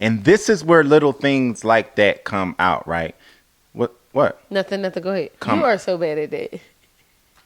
And this is where little things like that come out, right? What? Nothing. Go ahead. You are so bad at that.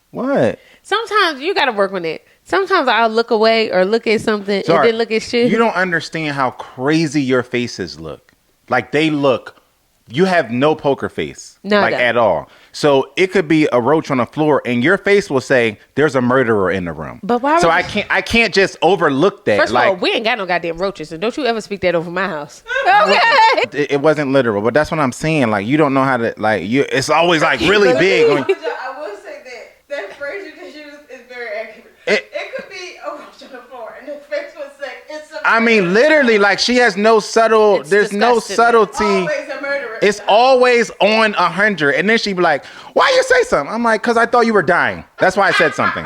What? Sometimes you got to work on it. Sometimes I'll look away or look at something and then look at shit. You don't understand how crazy your faces look. Like they look, you have no poker face. At all. So it could be a roach on the floor and your face will say there's a murderer in the room. But why? So I can't just overlook that. First of all, we ain't got no goddamn roaches, so don't you ever speak that over my house. Okay. It wasn't literal, but that's what I'm saying. Like you don't know how to it's always like really big. I will say that phrase you just used is very accurate. It could be a roach on the floor and the face would say it's a I mean, literally, like she has no subtle. There's no subtlety. Always a murderer. It's always on 100, and then she'd be like, "Why you say something?" I'm like, "Cause I thought you were dying. That's why I said something."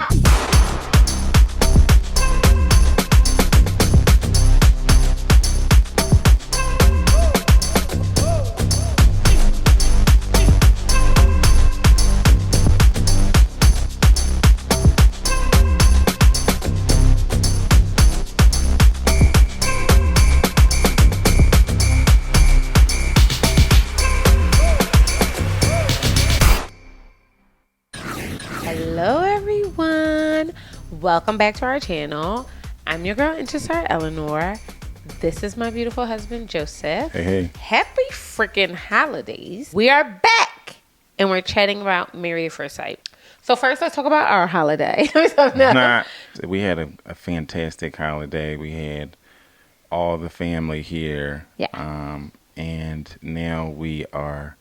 Welcome back to our channel. I'm your girl, Zar Eleanor. This is my beautiful husband, Joseph. Hey. Happy freaking holidays. We are back and we're chatting about Married at First Sight. So first, let's talk about our holiday. We had a fantastic holiday. We had all the family here. Yeah. And now we are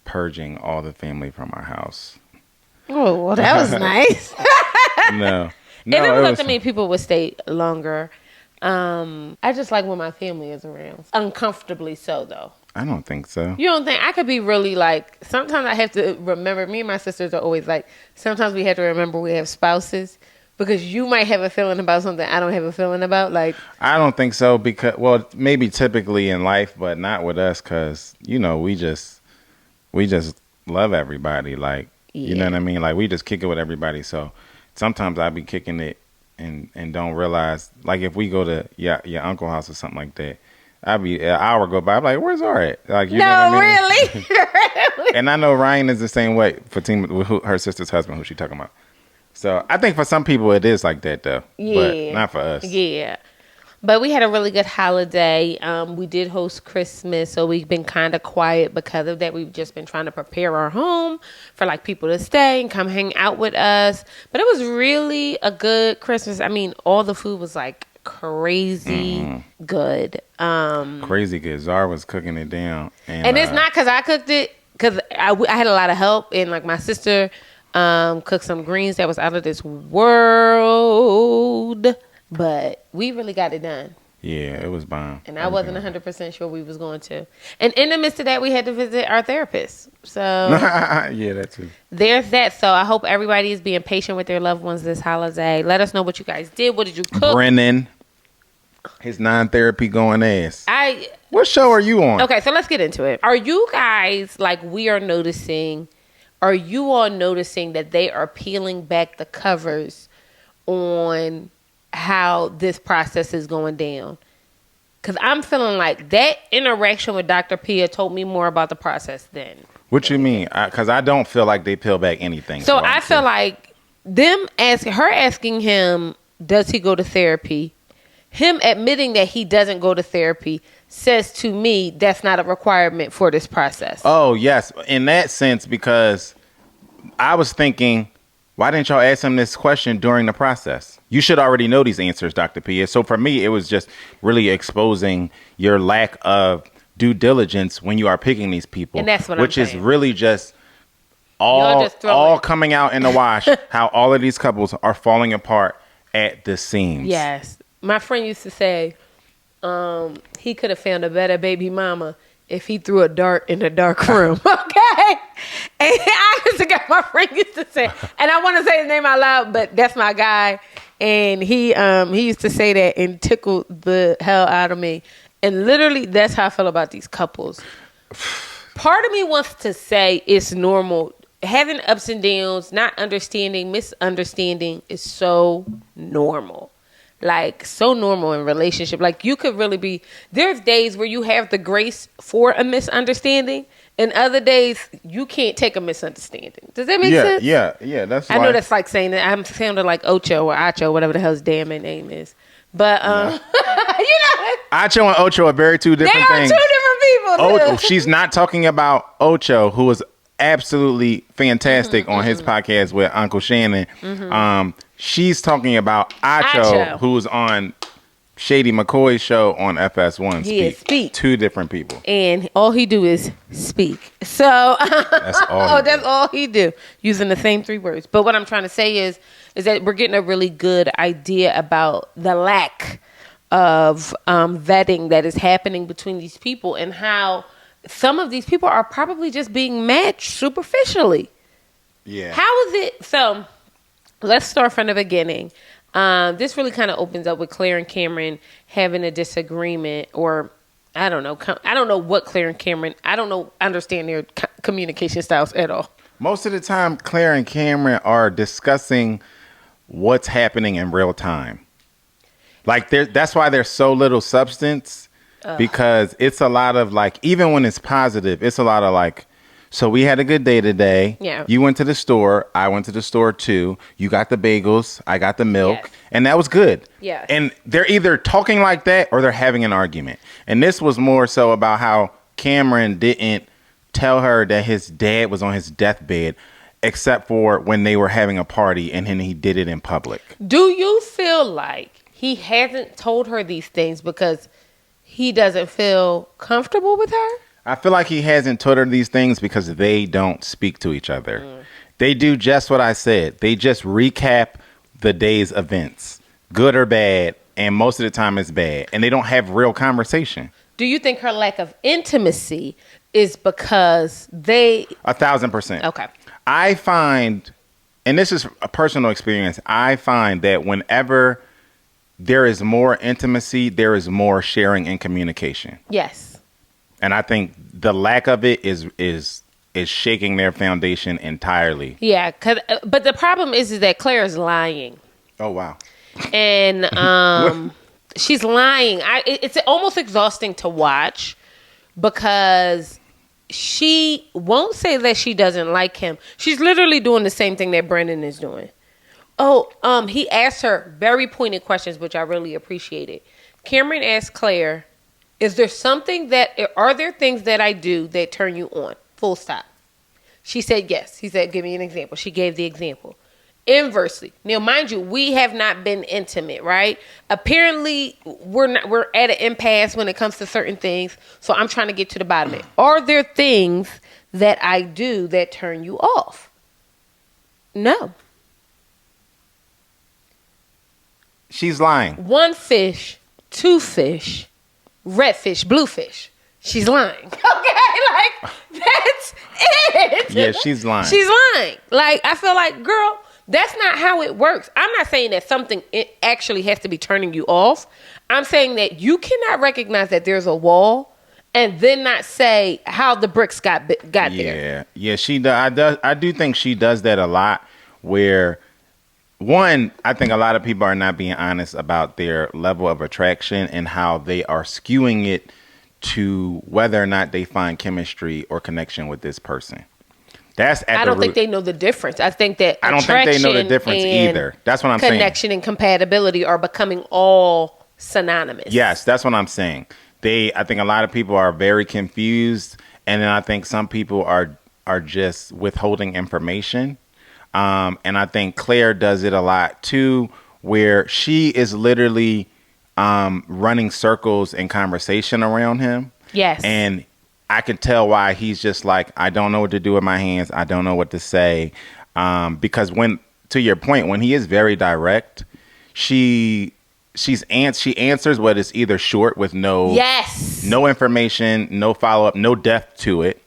purging all the family from our house. Oh, well, that was nice. No. If it was up to me, people would stay longer. I just like when my family is around. Uncomfortably so, though. I don't think so. You don't think? I could be really like, sometimes I have to remember, me and my sisters are always like, sometimes we have to remember we have spouses because you might have a feeling about something I don't have a feeling about. Like, I don't think so because, well, maybe typically in life, but not with us because, you know, we just love everybody. Like, You know what I mean? Like, we just kick it with everybody. So sometimes I be kicking it and don't realize, like if we go to your uncle's house or something like that, I'd be an hour go by, I'm like, where's Zar at? Like, you know what I mean? Really? And I know Ryan is the same way for her sister's husband, who she talking about. So I think for some people it is like that though, but not for us. Yeah. But we had a really good holiday. We did host Christmas, so we've been kind of quiet because of that. We've just been trying to prepare our home for like people to stay and come hang out with us. But it was really a good Christmas. I mean, all the food was like crazy good. Crazy good. Zar was cooking it down. And it's not because I cooked it, because I had a lot of help. And like my sister cooked some greens that was out of this world. But we really got it done. Yeah, it was bomb. And I wasn't 100% sure we was going to. And in the midst of that, we had to visit our therapist. So yeah, that too. There's that. So I hope everybody is being patient with their loved ones this holiday. Let us know what you guys did. What did you cook? Brennan, his non-therapy going ass. What show are you on? Okay, so let's get into it. Are you guys, like we are noticing, are you all noticing that they are peeling back the covers on how this process is going down? Because I'm feeling like that interaction with Dr. Pia told me more about the process then. What you mean? Because I don't feel like they peel back anything. So I feel like her asking him, does he go to therapy? Him admitting that he doesn't go to therapy says to me that's not a requirement for this process. Oh, yes. In that sense, because I was thinking, why didn't y'all ask him this question during the process? You should already know these answers, Dr. Pia. So for me, it was just really exposing your lack of due diligence when you are picking these people. And that's what which I'm is saying. really just all coming out in the wash, how all of these couples are falling apart at the seams. Yes. My friend used to say he could have found a better baby mama if he threw a dart in a dark room. Okay? And I used to get, my friend used to say, and I want to say his name out loud, but that's my guy. And he used to say that and tickled the hell out of me. And literally, that's how I feel about these couples. Part of me wants to say it's normal. Having ups and downs, not understanding, misunderstanding is so normal. like so normal in relationship. Like you could really be, there's days where you have the grace for a misunderstanding, and other days you can't take a misunderstanding. Does that make sense? Yeah. That's I know that's like saying that I'm sounding like Ocho or Acho, whatever the hell his damn name is. But you know, Acho and Ocho are very two different things. They are two different people. She's not talking about Ocho, who was absolutely fantastic on his podcast with Uncle Shannon. She's talking about Acho, who's on Shady McCoy's show on FS1. He is Speak. Two different people. And all he do is speak. So that's all he do. Using the same 3 words. But what I'm trying to say is that we're getting a really good idea about the lack of vetting that is happening between these people, and how some of these people are probably just being matched superficially. Yeah. How is it? So let's start from the beginning. This really kind of opens up with Claire and Cameron having a disagreement, or I don't know. I don't know what Claire and Cameron, understand their communication styles at all. Most of the time, Claire and Cameron are discussing what's happening in real time. Like that's why there's so little substance, because it's a lot of like, even when it's positive, it's a lot of like, so we had a good day today. Yeah. You went to the store. I went to the store too. You got the bagels. I got the milk. Yes. And that was good. Yes. And they're either talking like that or they're having an argument. And this was more so about how Cameron didn't tell her that his dad was on his deathbed, except for when they were having a party, and then he did it in public. Do you feel like he hasn't told her these things because he doesn't feel comfortable with her? I feel like he hasn't told her these things because they don't speak to each other. They do just what I said. They just recap the day's events, good or bad, and most of the time it's bad. And they don't have real conversation. Do you think her lack of intimacy is because they... 1,000%. Okay. I find, and this is a personal experience, I find that whenever there is more intimacy, there is more sharing and communication. Yes. And I think the lack of it is shaking their foundation entirely. Yeah, but the problem is that Claire is lying. Oh, wow. And she's lying. It's almost exhausting to watch, because she won't say that she doesn't like him. She's literally doing the same thing that Brendan is doing. He asked her very pointed questions, which I really appreciated. Cameron asked Claire, are there things that I do that turn you on? Full stop. She said yes. He said, give me an example. She gave the example. Inversely. Now, mind you, we have not been intimate, right? Apparently, we're at an impasse when it comes to certain things. So I'm trying to get to the bottom of it. Are there things that I do that turn you off? No. She's lying. 1 fish, 2 fish, red fish, blue fish. She's lying. Okay, like that's it. Yeah, she's lying. She's lying. Like, I feel like, girl, that's not how it works. I'm not saying that something actually has to be turning you off. I'm saying that you cannot recognize that there's a wall and then not say how the bricks got there. Yeah, she does. I do think she does that a lot. Where, one, I think a lot of people are not being honest about their level of attraction and how they are skewing it to whether or not they find chemistry or connection with this person. That's at I don't think they know the difference. I think that I don't think they know the difference either. That's what I'm saying. Connection and compatibility are becoming all synonymous. Yes, that's what I'm saying. I think a lot of people are very confused, and then I think some people are just withholding information. And I think Claire does it a lot too, where she is literally running circles in conversation around him. Yes. And I can tell why he's just like, I don't know what to do with my hands. I don't know what to say. Because to your point, when he is very direct, she answers what is either short with no information, no follow-up, no depth to it.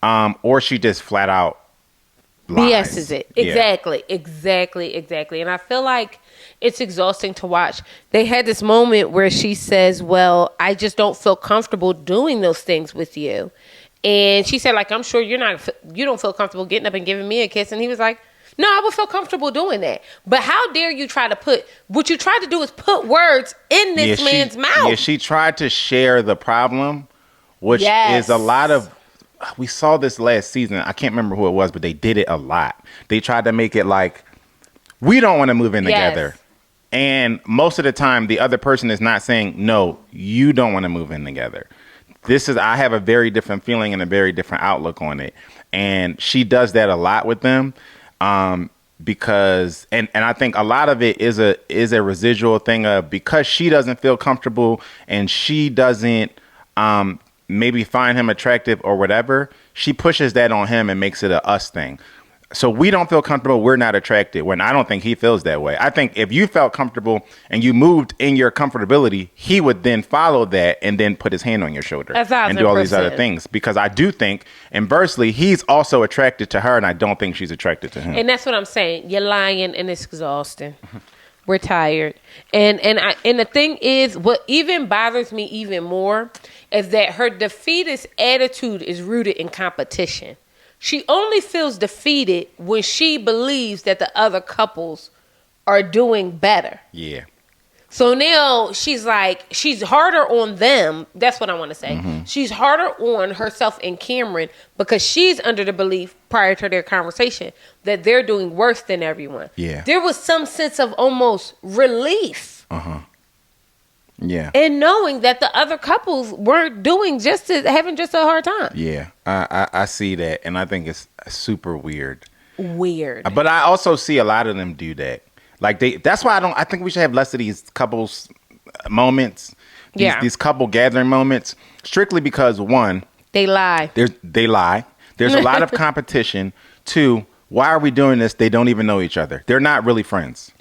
Or she just flat out lies. BS's it. Yeah. Exactly. And I feel like it's exhausting to watch. They had this moment where she says, well, I just don't feel comfortable doing those things with you. And she said, like, I'm sure you don't feel comfortable getting up and giving me a kiss. And he was like, No, I would feel comfortable doing that. But how dare you try to put, what you tried to do is put words in this man's mouth. Yeah, she tried to share the problem, which Yes. is a lot of, we saw this last season. I can't remember who it was, but they did it a lot. They tried to make it like, we don't want to move in together. And most of the time, the other person is not saying, no, you don't want to move in together. I have a very different feeling and a very different outlook on it. And she does that a lot with them. Because, and I think a lot of it is a residual thing of, because she doesn't feel comfortable and she doesn't, maybe find him attractive or whatever, she pushes that on him and makes it a us thing. So we don't feel comfortable, we're not attracted, when I don't think he feels that way. I think if you felt comfortable and you moved in your comfortability, he would then follow that and then put his hand on your shoulder and do all these other things. Because I do think, inversely, he's also attracted to her, and I don't think she's attracted to him. And that's what I'm saying. You're lying, and it's exhausting. We're tired. And the thing is, what even bothers me even more is that her defeatist attitude is rooted in competition. She only feels defeated when she believes that the other couples are doing better. Yeah. So now she's like, she's harder on them. That's what I want to say. Mm-hmm. She's harder on herself and Cameron because she's under the belief prior to their conversation that they're doing worse than everyone. Yeah. There was some sense of almost relief. Uh-huh. Yeah. And knowing that the other couples weren't having just a hard time. Yeah. I see that, and I think it's super weird. Weird. But I also see a lot of them do that. Like that's why I think we should have less of these couples moments. These couple gathering moments, strictly because one, they lie. They lie. There's a lot of competition. Two, why are we doing this? They don't even know each other. They're not really friends.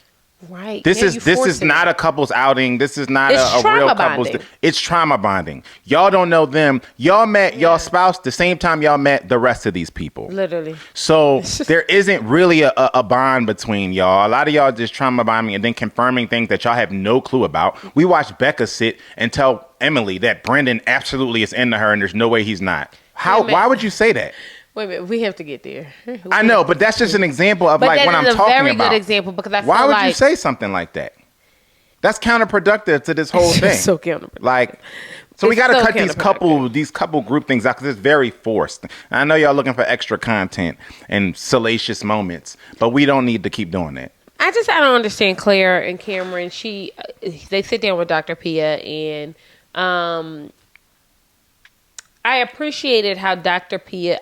Right. This is not a couples outing. This is not a real couples. It's trauma bonding. Y'all don't know them. Y'all met y'all spouse the same time y'all met the rest of these people. Literally. So there isn't really a bond between y'all. A lot of y'all just trauma bonding and then confirming things that y'all have no clue about. We watched Becca sit and tell Emily that Brendan absolutely is into her and there's no way he's not. Why would you say that? Wait a minute, we have to get there. I know, but that's just an example of like what I'm talking about. But that is a very good example because I feel why would you say something like that? That's counterproductive to this whole thing. It's so counterproductive. Like, so we got to cut these couple group things out because it's very forced. And I know y'all looking for extra content and salacious moments, but we don't need to keep doing that. I don't understand Claire and Cameron. They sit down with Dr. Pia and I appreciated how Dr. Pia,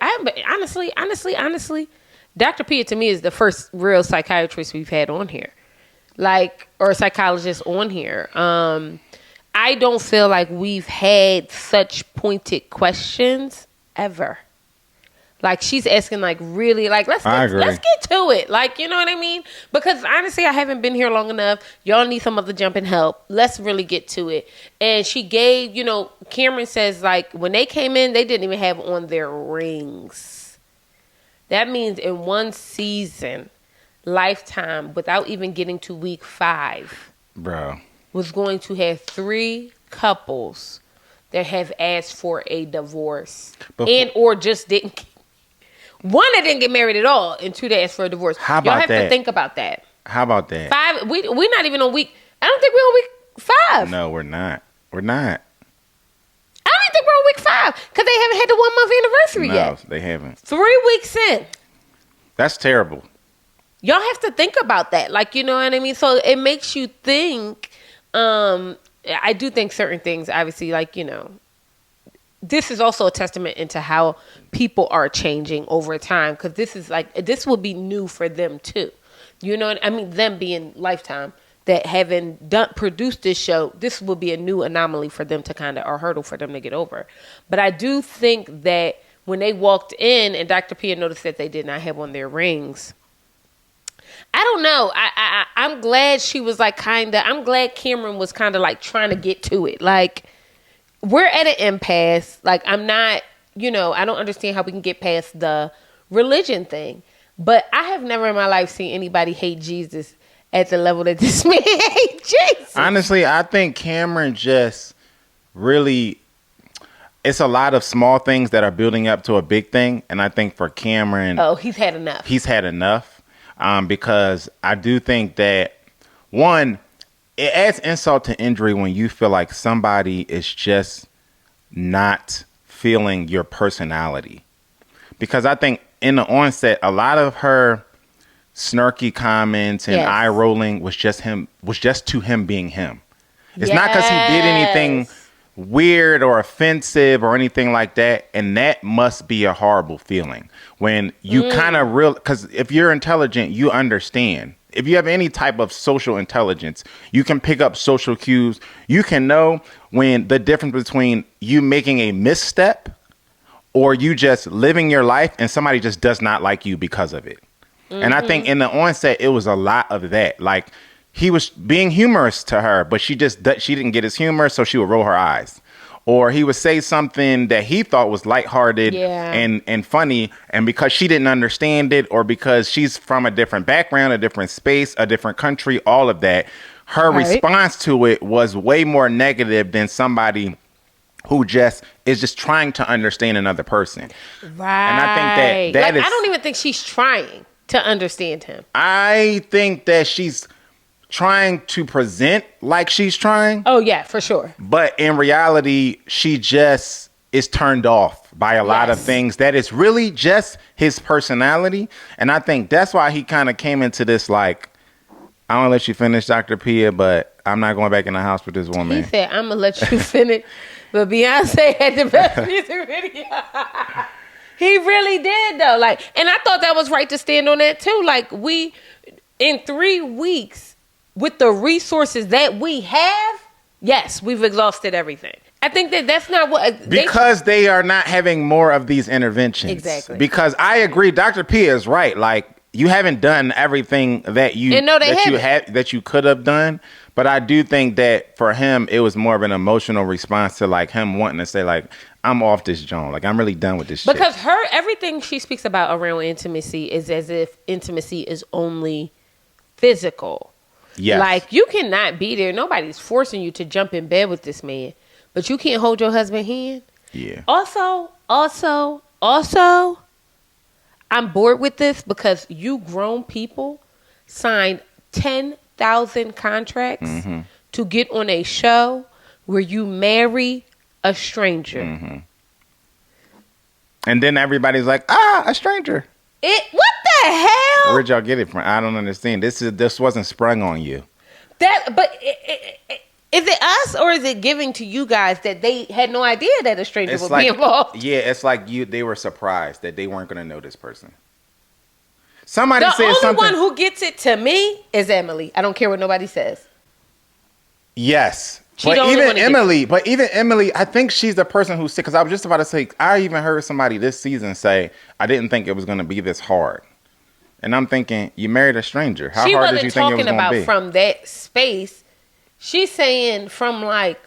honestly, Dr. Pia to me is the first real psychiatrist we've had on here. Or psychologist on here. I don't feel like we've had such pointed questions ever. Like she's asking really let's get to it. Like, you know what I mean? Because honestly, I haven't been here long enough. Y'all need some other jumping help. Let's really get to it. And she gave, Cameron says when they came in, they didn't even have on their rings. That means in one season, Lifetime, without even getting to week 5, bro, was going to have 3 couples that have asked for a divorce or just didn't. One that didn't get married at all, and 2 that asked for a divorce. How about Y'all have to think about that. How about that? 5. We're not even on week. I don't think we're on week 5. No, we're not. We're not. I don't think we're on week 5 because they haven't had the 1-month anniversary yet. No, they haven't. 3 weeks in. That's terrible. Y'all have to think about that. You know what I mean? So it makes you think. I do think certain things, obviously, this is also a testament into how people are changing over time because this will be new for them too. You know what I mean? Them being Lifetime that having produced this show, this will be a new anomaly for them to or hurdle for them to get over. But I do think that when they walked in and Dr. Pia noticed that they did not have on their rings, I don't know. I'm glad she was I'm glad Cameron was trying to get to it. We're at an impasse. I'm not, I don't understand how we can get past the religion thing. But I have never in my life seen anybody hate Jesus at the level that this man hates Jesus. Honestly, I think Cameron just really, it's a lot of small things that are building up to a big thing. And I think for Cameron. Oh, he's had enough. because I do think that, one, it adds insult to injury when you feel like somebody is just not feeling your personality. Because I think in the onset, a lot of her snarky comments and eye rolling was just to him being him. It's not because he did anything weird or offensive or anything like that. And that must be a horrible feeling when you kind of because if you're intelligent, you understand. If you have any type of social intelligence, you can pick up social cues. You can know when the difference between you making a misstep or you just living your life and somebody just does not like you because of it. And I think in the onset, it was a lot of that. Like, he was being humorous to her, but she didn't get his humor, so she would roll her eyes. Or he would say something that he thought was lighthearted and funny, and because she didn't understand it, or because she's from a different background, a different space, a different country, all of that, her response to it was way more negative than somebody who is just trying to understand another person. Right. And I think that is... I don't even think she's trying to understand him. I think that she's trying to present like she's trying. Oh, yeah, for sure. But in reality, she just is turned off by a lot of things that is really just his personality. And I think that's why he kind of came into this like, I don't let you finish, Dr. Pia, but I'm not going back in the house with this woman. He said, I'm going to let you finish. But Beyonce had the best music video. He really did, though. Like, and I thought that was right to stand on that, too. Like, in 3 weeks, with the resources that we have, yes, we've exhausted everything. I think that's not what... Because they are not having more of these interventions. Exactly. Because I agree, Dr. P is right. Like, you haven't done everything that you could have done. But I do think that for him, it was more of an emotional response to like him wanting to say like, I'm off this joint. Like, I'm really done with this shit. Because everything she speaks about around intimacy is as if intimacy is only physical. Yes. Like, you cannot be there. Nobody's forcing you to jump in bed with this man. But you can't hold your husband's hand. Yeah. Also, I'm bored with this because you grown people signed 10,000 contracts to get on a show where you marry a stranger. Mm-hmm. And then everybody's like, a stranger. What the hell? Where'd y'all get it from? I don't understand. This wasn't sprung on you. Is it us or is it giving to you guys that they had no idea that a stranger would be involved? Yeah, it's like they were surprised that they weren't going to know this person. Somebody said something. The only one who gets it to me is Emily. I don't care what nobody says. Yes. But even Emily, I think she's the person who said, because I was just about to say, I even heard somebody this season say, I didn't think it was going to be this hard. And I'm thinking, you married a stranger. How hard did you think it was going to be? She wasn't talking about from that space. She's saying from like...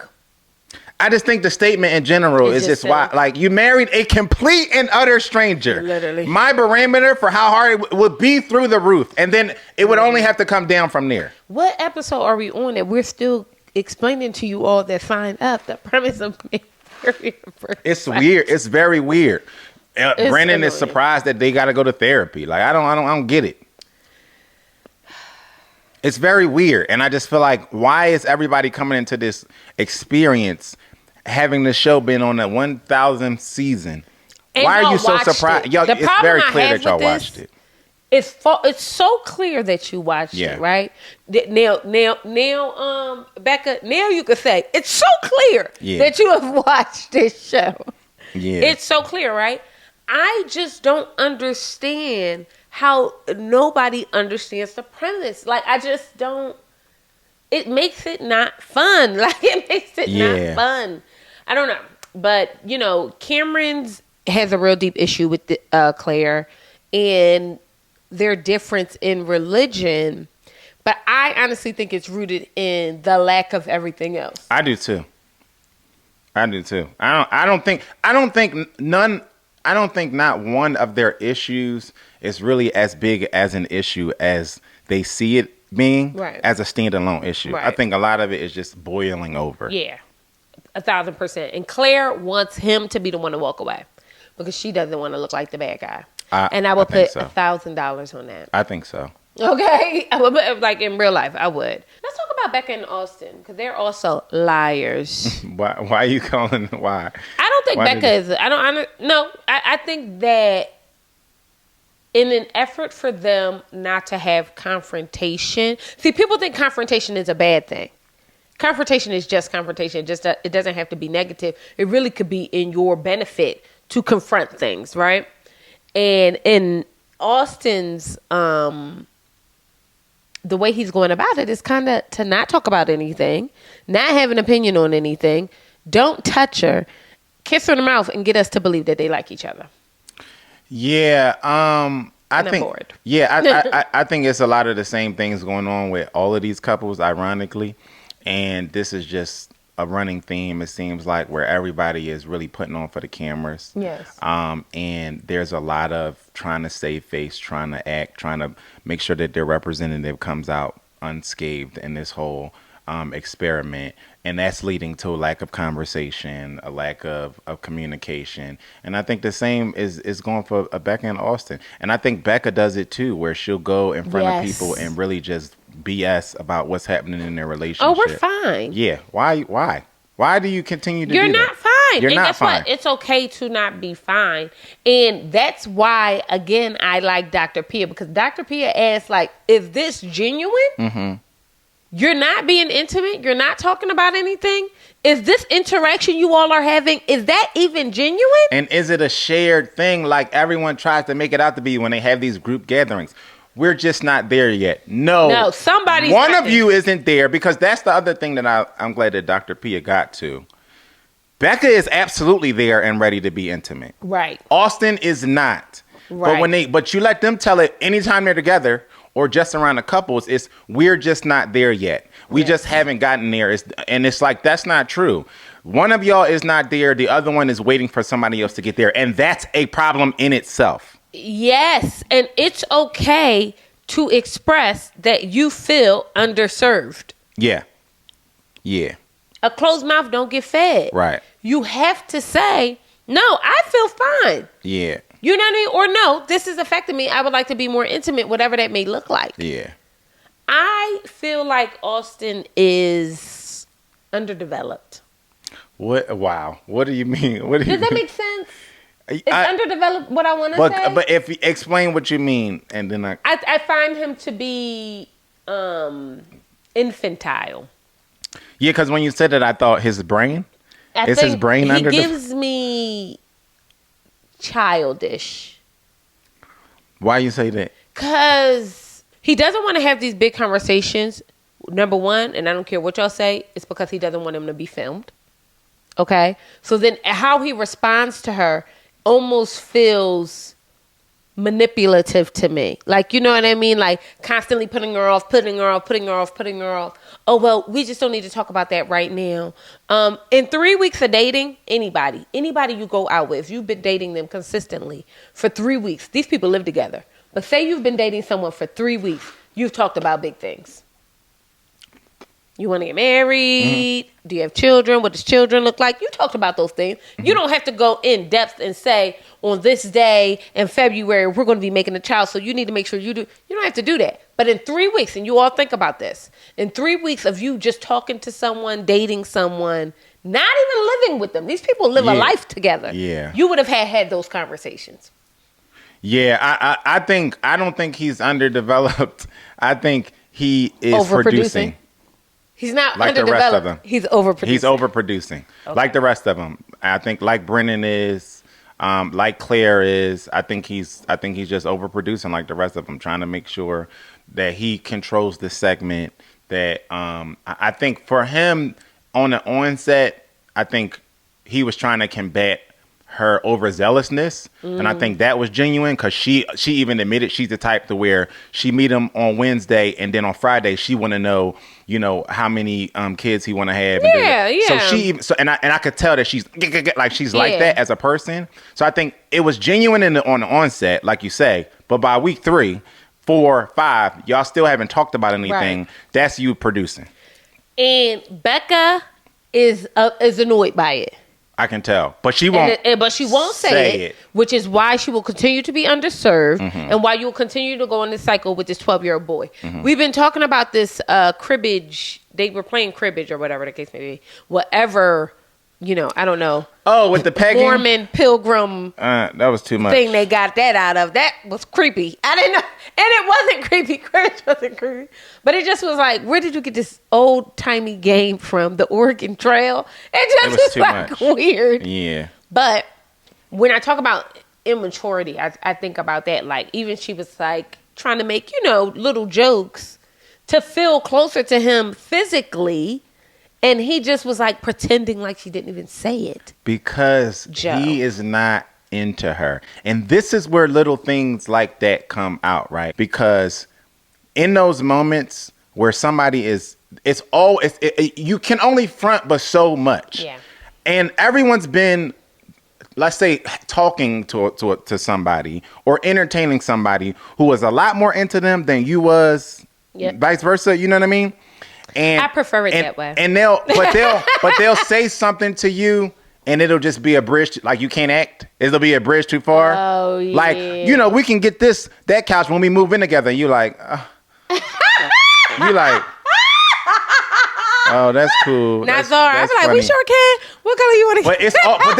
I just think the statement in general is just why, like, you married a complete and utter stranger. Literally. My barometer for how hard it would be through the roof. And then it would only have to come down from there. What episode are we on that we're still explaining to you all that signed up the premise of It's weird. It's very weird. Brennan is surprised that they got to go to therapy. Like, I don't get it. It's very weird. And I just feel like, why is everybody coming into this experience having the show been on the 1,000th season? And why are you so surprised? Y'all, it's very clear that y'all watched it. It's so clear that you watched it, right? Now, Becca, now you could say, it's so clear that you have watched this show. Yeah. It's so clear, right? I just don't understand how nobody understands the premise. Like, I just don't. It makes it not fun. Like, it makes it not fun. I don't know. But, Cameron's has a real deep issue with Claire and their difference in religion. But I honestly think it's rooted in the lack of everything else. I do too. I don't think not one of their issues is really as big as an issue as they see it being as a standalone issue. Right. I think a lot of it is just boiling over. Yeah, 1,000%. And Claire wants him to be the one to walk away because she doesn't want to look like the bad guy. And I will put $1,000 on that. I think so. Okay, like in real life, I would. Let's talk about Becca and Austin because they're also liars. Why are you calling? Why? I don't think Why Becca is. I think that in an effort for them not to have confrontation. See, people think confrontation is a bad thing. Confrontation is just confrontation. It doesn't have to be negative. It really could be in your benefit to confront things, right? And in Austin's the way he's going about it is kind of to not talk about anything, not have an opinion on anything, don't touch her, kiss her in the mouth, and get us to believe that they like each other. Yeah, I think. Bored. Yeah, I think it's a lot of the same things going on with all of these couples, ironically, and this is just a running theme. It seems like where everybody is really putting on for the cameras. Yes. And there's a lot of trying to save face, trying to act, trying to make sure that their representative comes out unscathed in this whole experiment. And that's leading to a lack of conversation, a lack of communication. And I think the same is going for Becca and Austin. And I think Becca does it too, where she'll go in front of people and really just BS about what's happening in their relationship. Oh, we're fine. Yeah. Why? Why do you continue to You're do that? not fine. You're and not guess fine. what? It's okay to not be fine. And that's why, again, I like Dr. Pia. Because Dr. Pia asks, like, is this genuine? Mm-hmm. You're not being intimate? You're not talking about anything? Is this interaction you all are having, is that even genuine? And is it a shared thing like everyone tries to make it out to be when they have these group gatherings? We're just not there yet. No, somebody's one of you isn't there, because that's the other thing that I'm glad that Dr. Pia got to. Becca is absolutely there and ready to be intimate. Right. Austin is not. Right. But you let them tell it anytime they're together or just around the couples, it's we're just not there yet. We just haven't gotten there. And it's like, that's not true. One of y'all is not there. The other one is waiting for somebody else to get there. And that's a problem in itself. Yes. And it's okay to express that you feel underserved. Yeah. Yeah. A closed mouth don't get fed. Right. You have to say, no, I feel fine. Yeah. You know what I mean? Or no, this is affecting me. I would like to be more intimate, whatever that may look like. Yeah. I feel like Austin is underdeveloped. What? Wow. What do you mean? What do you Does that mean? make sense? It's underdeveloped, what I want to say. But if you explain what you mean, and then I find him to be infantile. Yeah, because when you said it, I thought his brain. Is his brain he under? He gives me childish. Why you say that? Because he doesn't want to have these big conversations. Number one, and I don't care what y'all say, it's because he doesn't want him to be filmed. Okay? So then how he responds to her almost feels manipulative to me. Like, you know what I mean? Like constantly putting her off. Oh, well, we just don't need to talk about that right now. In 3 weeks of dating, anybody you go out with, you've been dating them consistently for 3 weeks. These people live together. But say you've been dating someone for 3 weeks. You've talked about big things. You want to get married? Mm-hmm. Do you have children? What does children look like? You talked about those things. Mm-hmm. You don't have to go in depth and say, on this day in February, we're going to be making a child, so you need to make sure you do. You don't have to do that. But in 3 weeks, and you all think about this, in 3 weeks of you just talking to someone, dating someone, not even living with them. These people live a life together. Yeah. You would have had those conversations. Yeah, I don't think he's underdeveloped. I think he is producing. He's not like underdeveloped. The rest of them. He's overproducing. He's overproducing. Okay. Like the rest of them. I think like Brennan is, like Claire is. I think he's just overproducing like the rest of them, trying to make sure that he controls the segment. That I think for him on the onset, I think he was trying to combat her overzealousness, and I think that was genuine because she even admitted she's the type to where she meet him on Wednesday and then on Friday she want to know, you know, how many kids he want to have. Yeah. So and I could tell that she's like that as a person. So I think it was genuine on the onset, like you say, but by week 3, 4, 5, y'all still haven't talked about anything. Right. That's you producing. And Becca is annoyed by it. I can tell, but she won't. But she won't say it, which is why she will continue to be underserved, and why you will continue to go in this cycle with this 12-year-old boy. We've been talking about this cribbage. They were playing cribbage or whatever the case may be. Whatever, I don't know. Oh, with the pegging? Mormon pilgrim. That was too much. Thing they got that out of. That was creepy. I didn't know. And it wasn't creepy. Cribbage wasn't creepy. But it just was like, where did you get this old-timey game from? The Oregon Trail? It was too like much. Weird. Yeah. But when I talk about immaturity, I think about that. Like, even she was like trying to make, little jokes to feel closer to him physically. And he just was like pretending like she didn't even say it. Because he is not into her. And this is where little things like that come out, right? Because in those moments where somebody you can only front but so much. Yeah. And everyone's been, let's say, talking to somebody or entertaining somebody who was a lot more into them than you was, vice versa. You know what I mean? And I prefer it that way. And they'll say something to you, and it'll just be a bridge. Like, you can't act. It'll be a bridge too far. Oh yeah. Like, we can get that couch when we move in together. And you like, you like, oh, that's cool. Not Zar. I'm like, we sure can. What color you want to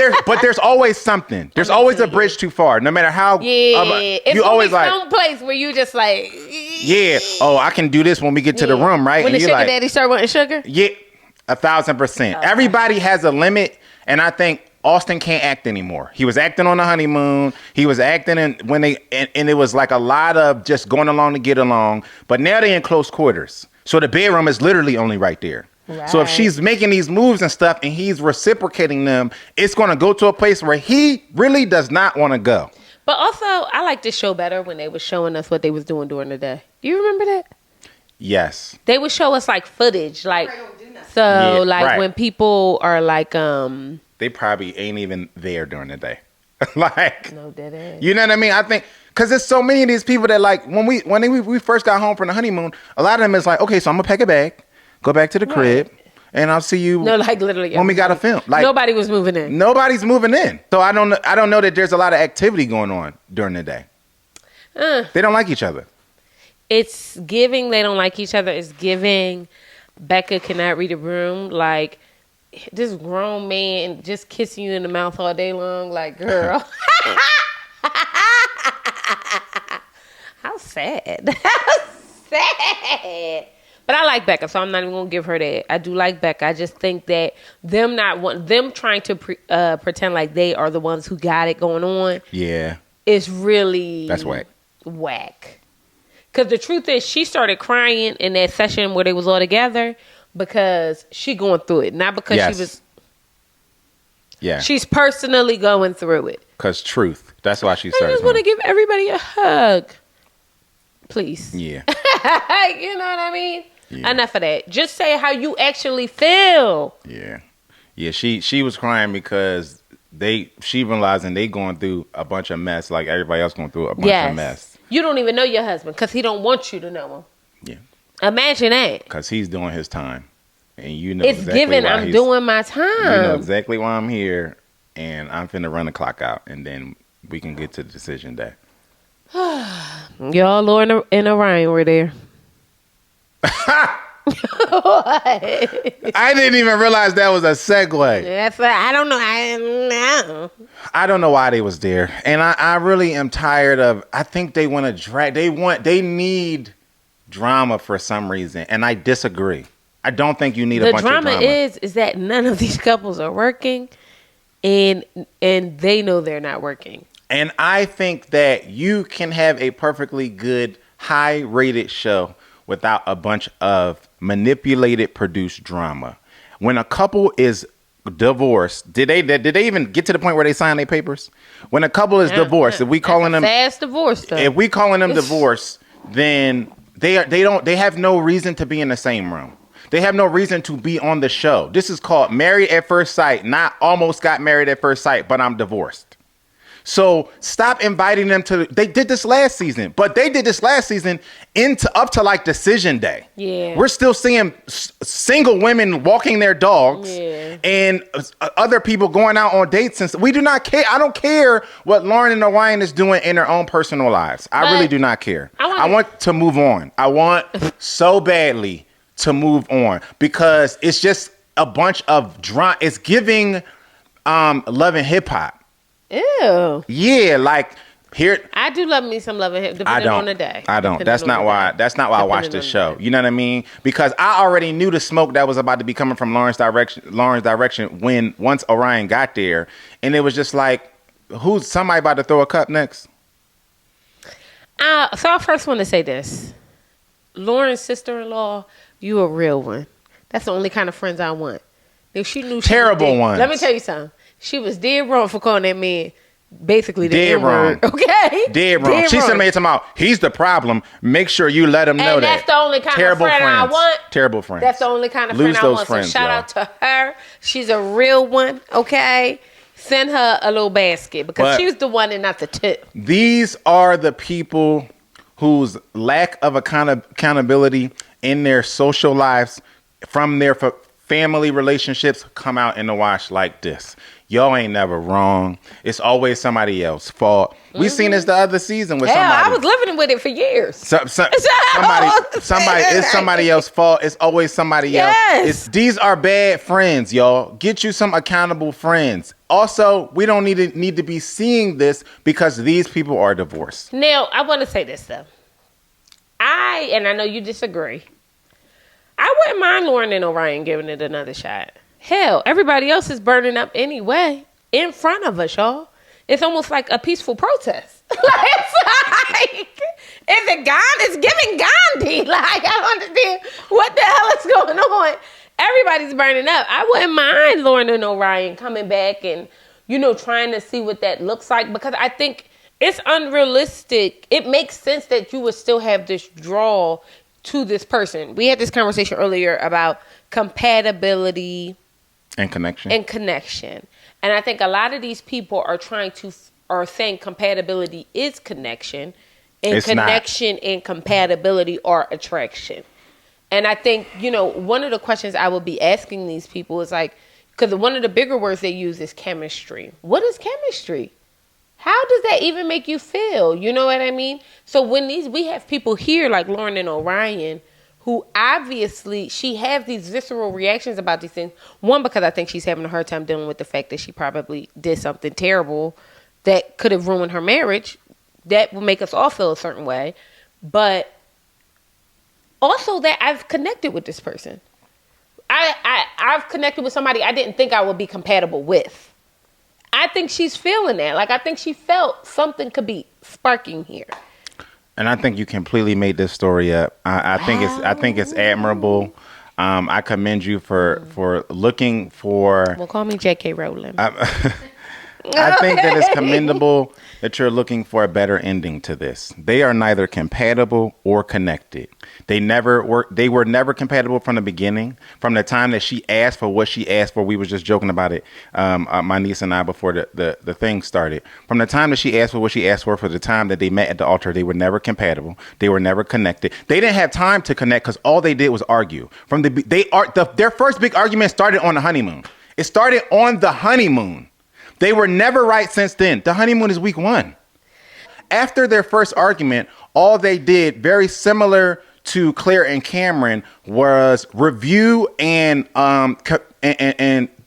get? But there's always something. There's always a bridge too far. No matter how. It's you always like some place where you just like. Yeah. Oh, I can do this when we get to the room, right? When and the sugar daddy start wanting sugar. Yeah, 1,000%. Okay. Everybody has a limit, and I think Austin can't act anymore. He was acting on the honeymoon. He was acting and it was like a lot of just going along to get along. But now they're in close quarters, so the bedroom is literally only right there. Right. So if she's making these moves and stuff, and he's reciprocating them, it's going to go to a place where he really does not want to go. But also, I like this show better when they were showing us what they was doing during the day. Do you remember that? Yes. They would show us like footage, like when people are like they probably ain't even there during the day. Like, no, that is. You know what I mean? I think because there's so many of these people that like when we first got home from the honeymoon, a lot of them is like, okay, so I'm gonna pack a bag, go back to the crib, and I'll see you. No, like literally when we got a film. Like, nobody was moving in. Nobody's moving in. So I don't know that there's a lot of activity going on during the day. They don't like each other. It's giving they don't like each other. It's giving Becca cannot read a room. Like, this grown man just kissing you in the mouth all day long. Like, girl. How sad. How sad. But I like Becca, so I'm not even going to give her that. I do like Becca. I just think that them trying to pretend like they are the ones who got it going on. Yeah. Is really... That's whack. Whack. Because the truth is, she started crying in that session where they was all together because she going through it. Not because she was... Yeah. She's personally going through it. Because truth. That's why she started. I just want to give everybody a hug. Please. Yeah. You know what I mean? Yeah. Enough of that. Just say how you actually feel. Yeah. Yeah, she was crying because she realizing they going through a bunch of mess like everybody else going through a bunch of mess. You don't even know your husband because he don't want you to know him. Yeah. Imagine that. Because he's doing his time. And you know it's exactly given I'm doing my time. You know exactly why I'm here, and I'm finna run the clock out, and then we can get to the decision day. Y'all, Laura and Orion were there. What? I didn't even realize that was a segue. I don't know. I don't know why they was there, and I really am tired of. I think they want to drag. They need drama for some reason, and I disagree. I don't think you need a bunch of drama. The drama is that none of these couples are working, and they know they're not working. And I think that you can have a perfectly good, high-rated show without a bunch of manipulated, produced drama. When a couple is divorced, did they even get to the point where they sign their papers? When a couple is divorced, if we calling them fast divorce, though. If we calling them divorce, then they have no reason to be in the same room. They have no reason to be on the show. This is called Married at First Sight, not almost got married at first sight, but I'm divorced. So stop inviting them to. They did this last season, but they did this last season into up to like decision day. Yeah, we're still seeing single women walking their dogs and other people going out on dates. And we do not care. I don't care what Lauren and Orion is doing in their own personal lives. I really do not care. I want to move on. I want so badly to move on because it's just a bunch of drama. It's giving Love and Hip Hop. Ew. Yeah, like here. I do love me some Love and Hip Hop, depending on the day. I don't. That's not why I watched this show. You know what I mean? Because I already knew the smoke that was about to be coming from Lauren's direction when once Orion got there, and it was just like, who's somebody about to throw a cup next? So I first want to say this: Lauren's sister-in-law, you a real one. That's the only kind of friends I want. If she knew terrible ones. Let me tell you something. She was dead wrong for calling that man basically the dead N-word. Wrong. Okay? Dead wrong. She said to him out, he's the problem. Make sure you let him know that. That's the only kind terrible of friend friends. I want. Terrible friends. That's the only kind of Lose friend I those want. Friends, so shout out to her. She's a real one, okay? Send her a little basket because she's the one and not the tip. These are the people whose lack of accountability in their social lives from their family relationships come out in the wash like this. Y'all ain't never wrong. It's always somebody else's fault. We seen this the other season with somebody. I was living with it for years. Somebody, it's somebody else's fault. It's always somebody else. These are bad friends, y'all. Get you some accountable friends. Also, we don't need to be seeing this because these people are divorced. Now, I want to say this though. I know you disagree. I wouldn't mind Lauren and Orion giving it another shot. Hell, everybody else is burning up anyway in front of us, y'all. It's almost like a peaceful protest. It's giving Gandhi. Like, I don't understand what the hell is going on. Everybody's burning up. I wouldn't mind Lauren and Orion coming back and, trying to see what that looks like because I think it's unrealistic. It makes sense that you would still have this draw to this person. We had this conversation earlier about compatibility and connection. And I think a lot of these people are saying compatibility is connection, and it's connection not. And compatibility are attraction. And I think, one of the questions I will be asking these people is like, because one of the bigger words they use is chemistry. What is chemistry? How does that even make you feel? You know what I mean? So when we have people here like Lauren and Orion, who obviously she has these visceral reactions about these things. One, because I think she's having a hard time dealing with the fact that she probably did something terrible that could have ruined her marriage. That will make us all feel a certain way. But also that I've connected with this person. I've connected with somebody I didn't think I would be compatible with. I think she's feeling that. Like, I think she felt something could be sparking here. And I think you completely made this story up. I think it's admirable. I commend you for looking for. Well, call me J.K. Rowling. I think that it's commendable that you're looking for a better ending to this. They are neither compatible or connected. They were never compatible from the beginning. From the time that she asked for what she asked for, we was just joking about it, my niece and I, before the thing started. From the time that she asked for what she asked for the time that they met at the altar, they were never compatible. They were never connected. They didn't have time to connect because all they did was argue. Their first big argument started on the honeymoon. It started on the honeymoon. They were never right since then. The honeymoon is week 1. After their first argument, all they did, very similar to Claire and Cameron, was review and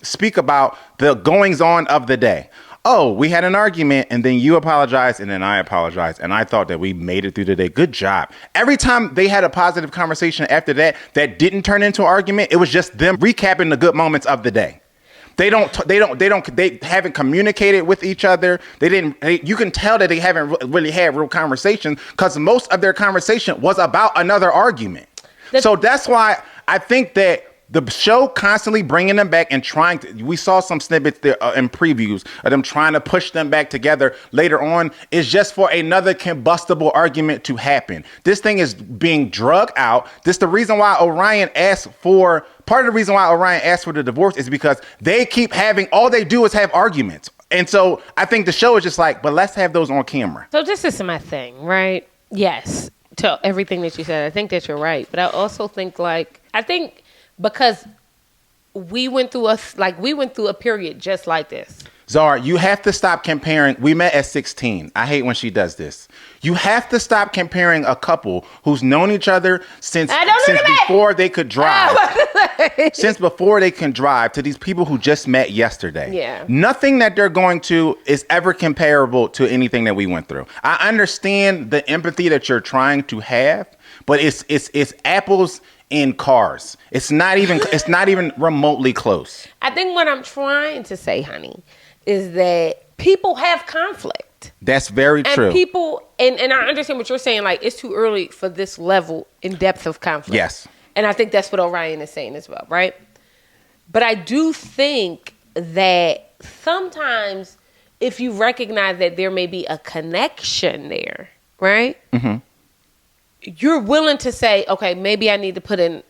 speak about the goings on of the day. Oh, we had an argument and then you apologized and then I apologized. And I thought that we made it through the day. Good job. Every time they had a positive conversation after that didn't turn into an argument, it was just them recapping the good moments of the day. They haven't communicated with each other. You can tell that they haven't really had real conversations because most of their conversation was about another argument. So that's why I think that the show constantly bringing them back and we saw some snippets there in previews of them trying to push them back together later on is just for another combustible argument to happen. This thing is being drug out. Part of the reason why Orion asked for the divorce is because they keep all they do is have arguments. And so I think the show is just like, but let's have those on camera. So this is my thing, right? Yes, to everything that you said. I think that you're right. But I also think because we went through a period just like this. Zar, you have to stop comparing. We met at 16. I hate when she does this. You have to stop comparing a couple who's known each other since before they could drive. Since before they can drive to these people who just met yesterday. Yeah. Nothing that they're going to is ever comparable to anything that we went through. I understand the empathy that you're trying to have, but it's apples in cars. It's not even remotely close. I think what I'm trying to say, honey, is that people have conflict. That's very true. And people, and I understand what you're saying, like, it's too early for this level in depth of conflict. Yes. And I think that's what Orion is saying as well, right? But I do think that sometimes if you recognize that there may be a connection there, right? Mm-hmm. You're willing to say, okay, maybe I need to put in,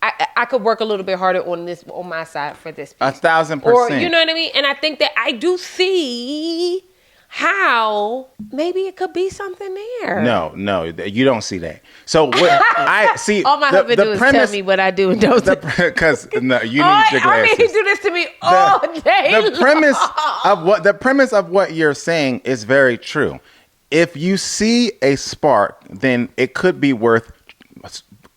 I could work a little bit harder on my side for this piece. 1,000%. Or, you know what I mean? And I think that I do see how maybe it could be something there. No, you don't see that. So what I see, all my husband do is tell me what I do and don't do. Because you need your glasses. I mean, he do this to me all day. The premise of what you're saying is very true. If you see a spark, then it could be worth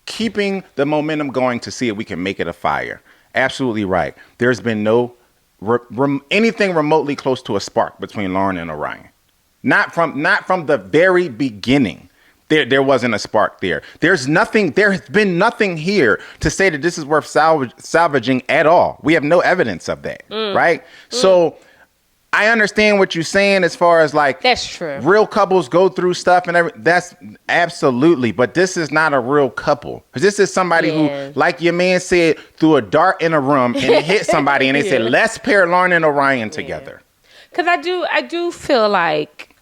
keeping the momentum going to see if we can make it a fire. Absolutely right. There's been no anything remotely close to a spark between Lauren and Orion. Not from the very beginning. There wasn't a spark there. There has been nothing here to say that this is worth salvaging at all. We have no evidence of that, right? So I understand what you're saying as far as like that's true. Real couples go through stuff and everything. That's absolutely, but this is not a real couple. This is somebody who, like your man said, threw a dart in a room and it hit somebody and they said, let's pair Lauren and Orion together. Because I do feel like,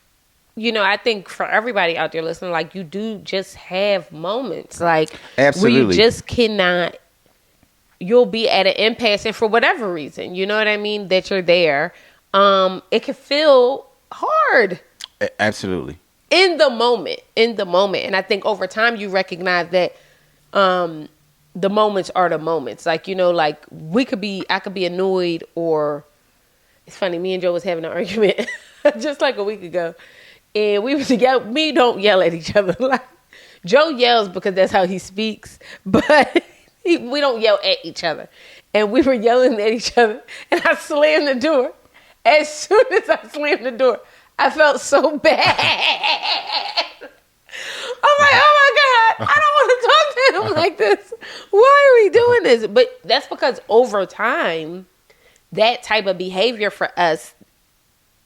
you know, I think for everybody out there listening, like you do just have moments like absolutely. Where you just cannot, you'll be at an impasse and for whatever reason, you know what I mean, that you're there. It can feel hard. Absolutely. In the moment. And I think over time you recognize that the moments are the moments. Like, you know, like I could be annoyed or it's funny, me and Joe was having an argument just like a week ago. And we was together. Me don't yell at each other. Like Joe yells because that's how he speaks, but we don't yell at each other. And we were yelling at each other and I slammed the door. As soon as I slammed the door, I felt so bad. I'm like, oh my God, I don't want to talk to him like this. Why are we doing this? But that's because over time, that type of behavior for us,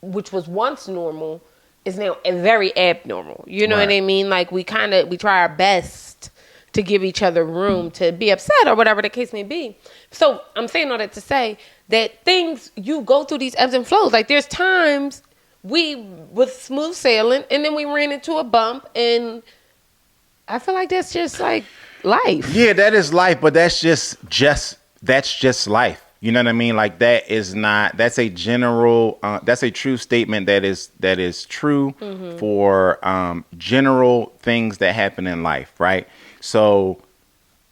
which was once normal, is now very abnormal. You know what I mean? Like we try our best to give each other room to be upset or whatever the case may be. So I'm saying all that to say that things, you go through these ebbs and flows. Like there's times we was smooth sailing and then we ran into a bump and I feel like that's just like life. Yeah, that is life, but that's just life. You know what I mean? Like that's a general, that's a true statement that is true for general things that happen in life, right? So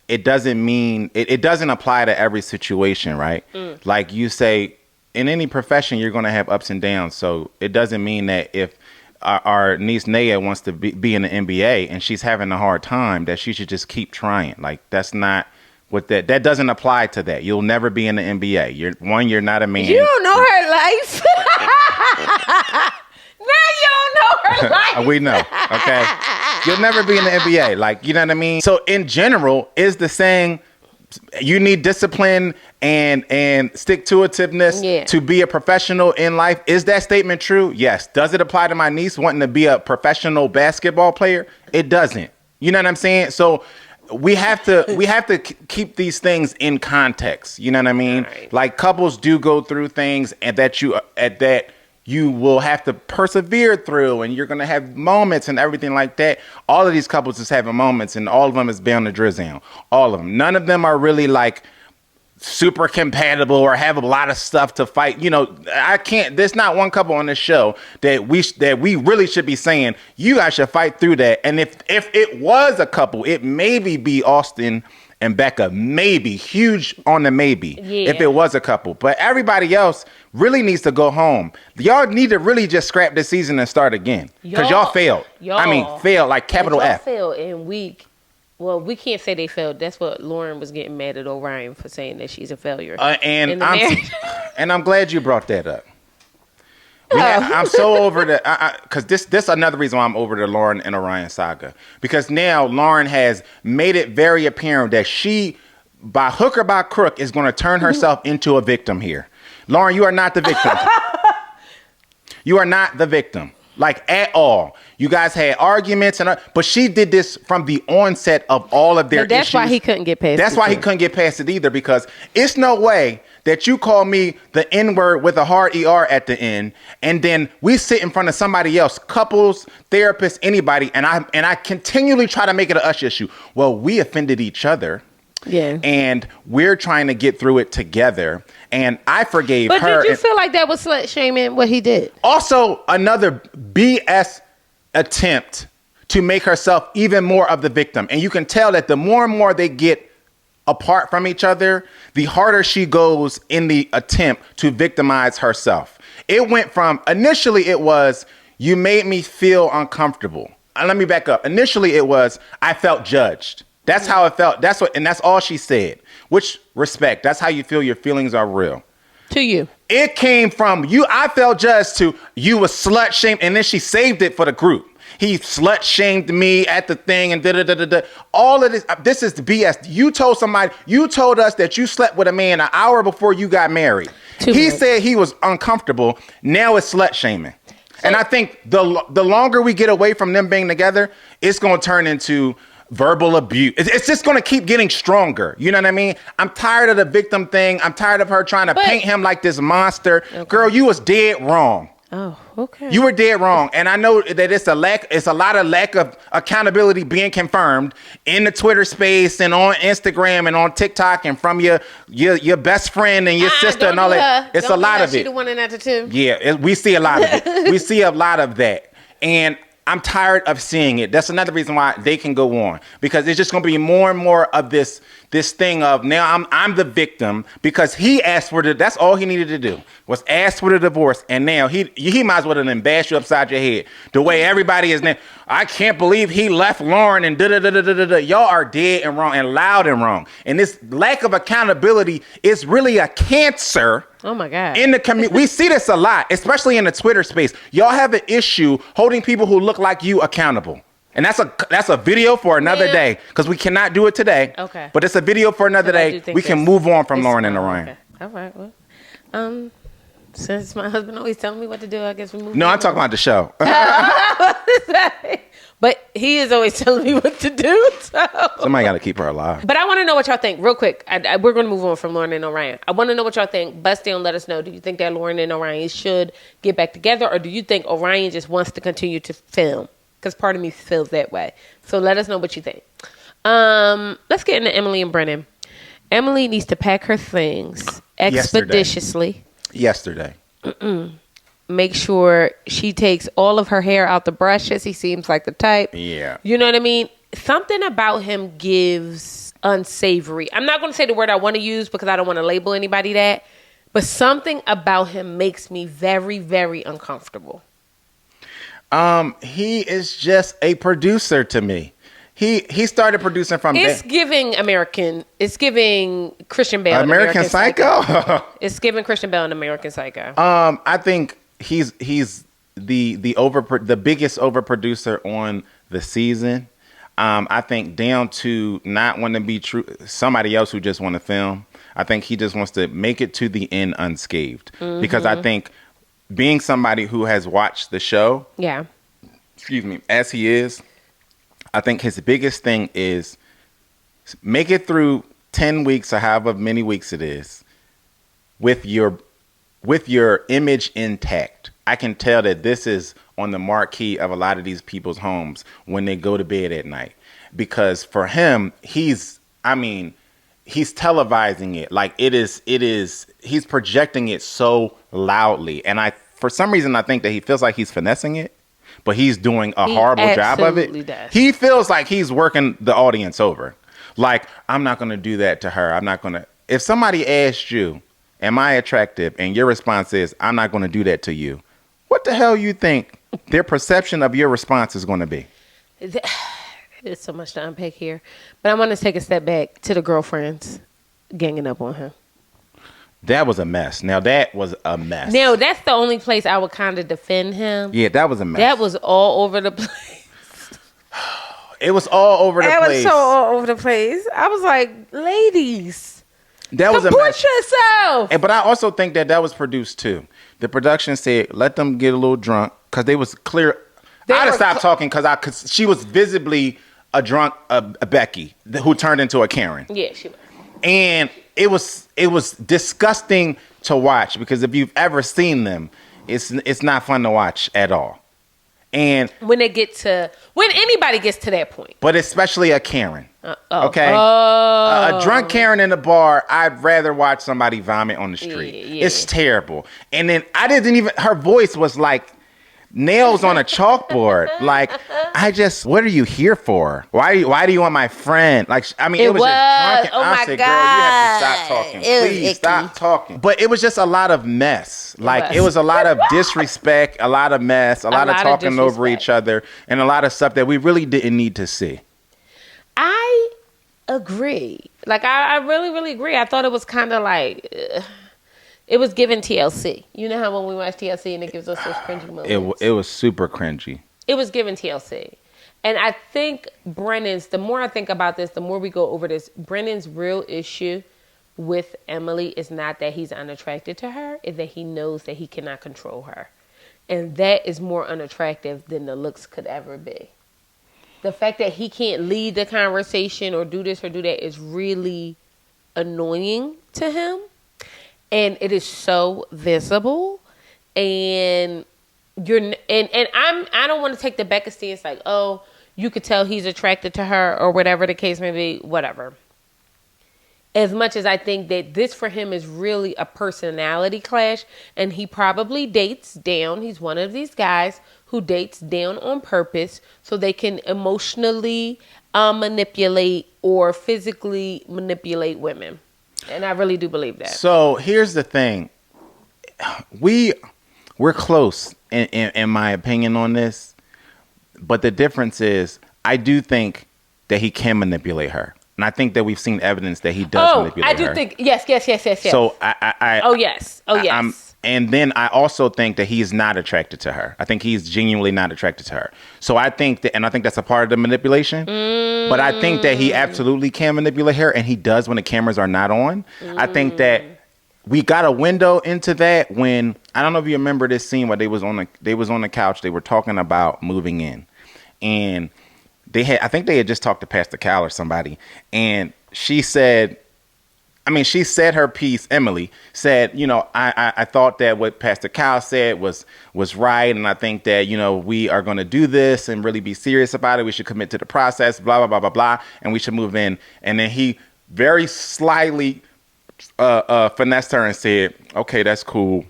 it doesn't mean, it doesn't apply to every situation, right? Like you say, in any profession, you're going to have ups and downs. So it doesn't mean that if our niece Naya wants to be in the NBA and she's having a hard time, that she should just keep trying. Like that's not what that doesn't apply to that. You'll never be in the NBA. You're not a man. You don't know her life. Now you don't know her life. We know, okay? You'll never be in the NBA. Like, you know what I mean? So in general, is the saying you need discipline and stick-to-itiveness to be a professional in life. Is that statement true? Yes. Does it apply to my niece wanting to be a professional basketball player? It doesn't. You know what I'm saying? So we have to keep these things in context. You know what I mean? Right. Like couples do go through things and that you will have to persevere through, and you're going to have moments and everything like that. All of these couples is having moments, and all of them is bound to drizzle. All of them. None of them are really like super compatible or have a lot of stuff to fight. You know, I can't. There's not one couple on this show that we really should be saying you guys should fight through that. And if it was a couple, it maybe be Austin and Becca, maybe huge on the maybe if it was a couple. But everybody else really needs to go home. Y'all need to really just scrap this season and start again because y'all failed. I mean, failed like capital F. Failed in week. Well, we can't say they failed. That's what Lauren was getting mad at Orion for saying that she's a failure. And I'm glad you brought that up. I'm so over the because this another reason why I'm over the Lauren and Orion saga, because now Lauren has made it very apparent that she, by hook or by crook, is going to turn herself into a victim here. Lauren, you are not the victim. You are not the victim. Like at all. You guys had arguments, but she did this from the onset of all of their issues. That's why he couldn't get past it. That's why he couldn't get past it either, because it's no way that you call me the N-word with a hard ER at the end, and then we sit in front of somebody else, couples, therapists, anybody, and I continually try to make it an us issue. Well, we offended each other. Yeah. And we're trying to get through it together. And I forgave her. But did you feel like that was slut shaming what he did? Also, another BS attempt to make herself even more of the victim. And you can tell that the more and more they get apart from each other, the harder she goes in the attempt to victimize herself. It went from, initially it was, you made me feel uncomfortable. Let me back up. Initially it was, I felt judged. That's how it felt. That's all she said. Which, respect. That's how you feel your feelings are real. To you. It came from you. I felt judged to you was slut shamed, and then she saved it for the group. He slut shamed me at the thing and da. All of this is the BS. You told us that you slept with a man an hour before you got married. He said he was uncomfortable. Now it's slut shaming. And I think the longer we get away from them being together, it's going to turn into verbal abuse. It's just going to keep getting stronger. You know what I mean? I'm tired of the victim thing. I'm tired of her trying to paint him like this monster. Okay. Girl, you was dead wrong. Oh, okay. You were dead wrong. And I know that it's a lot of lack of accountability being confirmed in the Twitter space and on Instagram and on TikTok and from your best friend and your sister and all that. It's a lot of it. She the one in that too. Yeah, we see a lot of it. We see a lot of that. And I'm tired of seeing it. That's another reason why they can go on, because it's just going to be more and more of this thing of now I'm the victim because he asked for it. That's all he needed to do was ask for the divorce, and now he might as well have bashed you upside your head the way everybody is now. I can't believe he left Lauren and da. Y'all are dead and wrong and loud and wrong, and this lack of accountability is really a cancer. Oh my God. In the community, we see this a lot, especially in the Twitter space. Y'all have an issue holding people who look like you accountable. And that's a video for another day, because we cannot do it today. Okay. But it's a video for another day. We can move on from Lauren and Orion. Okay. All right. Well, since my husband always telling me what to do, I guess we move on. No, I'm talking about the show. But he is always telling me what to do. So. Somebody got to keep her alive. But I want to know what y'all think real quick. We're going to move on from Lauren and Orion. I want to know what y'all think. Bust down, let us know. Do you think that Lauren and Orion should get back together, or do you think Orion just wants to continue to film? Because part of me feels that way. So let us know what you think. Let's get into Emily and Brennan. Emily needs to pack her things expeditiously. Yesterday. Make sure she takes all of her hair out the brushes. He seems like the type. Yeah. You know what I mean? Something about him gives unsavory. I'm not going to say the word I want to use because I don't want to label anybody that. But something about him makes me very, very uncomfortable. He is just a producer to me. He started producing from. It's giving American. It's giving Christian Bale. American Psycho. It's giving Christian Bale an American Psycho. I think he's the biggest overproducer on the season. I think down to not wanting to be true somebody else who just want to film. I think he just wants to make it to the end unscathed, because I think being somebody who has watched the show, as he is, I think his biggest thing is make it through 10 weeks or however many weeks it is with your image intact. I can tell that this is on the marquee of a lot of these people's homes when they go to bed at night, because for him, he's televising it. Like it is, he's projecting it so loudly. And for some reason, I think that he feels like he's finessing it, but he's doing a horrible job of it. Does. He feels like he's working the audience over. Like, I'm not going to do that to her. I'm not going to. If somebody asked you, am I attractive? And your response is, I'm not going to do that to you. What the hell you think their perception of your response is going to be? There's so much to unpack here. But I want to take a step back to the girlfriends ganging up on him. That was a mess. Now, that was a mess. Now, that's the only place I would kind of defend him. Yeah, that was a mess. That was all over the place. It was all over the place. It was so all over the place. I was like, ladies, that was support yourself. But I also think that was produced too. The production said, let them get a little drunk because they was clear. I'd have stopped talking because she was visibly a drunk Becky who turned into a Karen. Yeah, she was. And it was disgusting to watch because if you've ever seen them, it's not fun to watch at all. And when anybody gets to that point, but especially a Karen, okay, a drunk Karen in the bar, I'd rather watch somebody vomit on the street. Yeah. It's terrible. And then her voice was like nails on a chalkboard. Like, what are you here for? Why do you want my friend? Like, I mean, it was just drunken. Oh I said, God. girl, you have to stop talking. Please stop talking. But it was just a lot of mess. Like, it was a lot of disrespect, a lot of mess, a lot of talking over each other, and a lot of stuff that we really didn't need to see. I agree. Like, I really, really agree. I thought it was kind of like... it was given TLC. You know how when we watch TLC and it gives us those cringy moments? It was super cringy. It was given TLC. And I think the more I think about this, the more we go over this, Brennan's real issue with Emily is not that he's unattracted to her, is that he knows that he cannot control her. And that is more unattractive than the looks could ever be. The fact that he can't lead the conversation or do this or do that is really annoying to him. And it is so visible, and I don't want to take the Becca stance like, oh, you could tell he's attracted to her or whatever the case may be, whatever. As much as I think that this for him is really a personality clash, and he probably dates down. He's one of these guys who dates down on purpose so they can emotionally manipulate or physically manipulate women. And I really do believe that. So here's the thing. We're close in my opinion on this. But the difference is I do think that he can manipulate her. And I think that we've seen evidence that he does manipulate her. I do think, yes. So yes. And then I also think that he's not attracted to her. I think he's genuinely not attracted to her. So I think that's a part of the manipulation. But I think that he absolutely can manipulate her, and he does when the cameras are not on. I think that we got a window into that when, I don't know if you remember this scene where they was on the couch. They were talking about moving in, and I think they had just talked to Pastor Cal or somebody, and she said her piece. Emily said, I thought that what Pastor Cal said was right. And I think that, we are going to do this and really be serious about it. We should commit to the process, blah, blah, blah, blah, blah. And we should move in. And then he very slyly finessed her and said, okay, that's cool.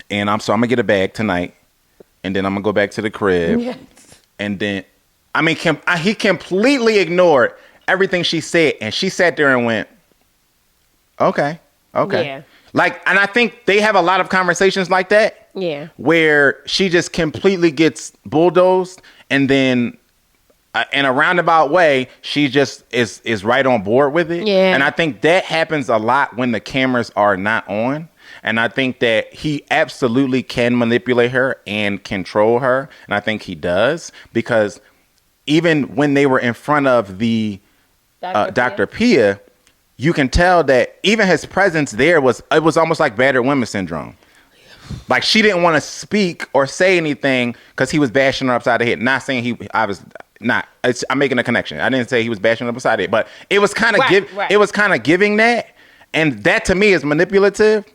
And I'm going to get a bag tonight. And then I'm going to go back to the crib. Yes. And then, he completely ignored everything she said. And she sat there and went, Okay. Yeah. And I think they have a lot of conversations like that. Yeah. Where she just completely gets bulldozed, and then in a roundabout way, she just is right on board with it. Yeah. And I think that happens a lot when the cameras are not on. And I think that he absolutely can manipulate her and control her. And I think he does, because even when they were in front of the Dr. Pia, you can tell that even his presence there was almost like battered women syndrome. Like, she didn't want to speak or say anything because he was bashing her upside the head. Not saying I'm making a connection. I didn't say he was bashing her upside the head, but it was kind of it was kind of giving that, and that to me is manipulative.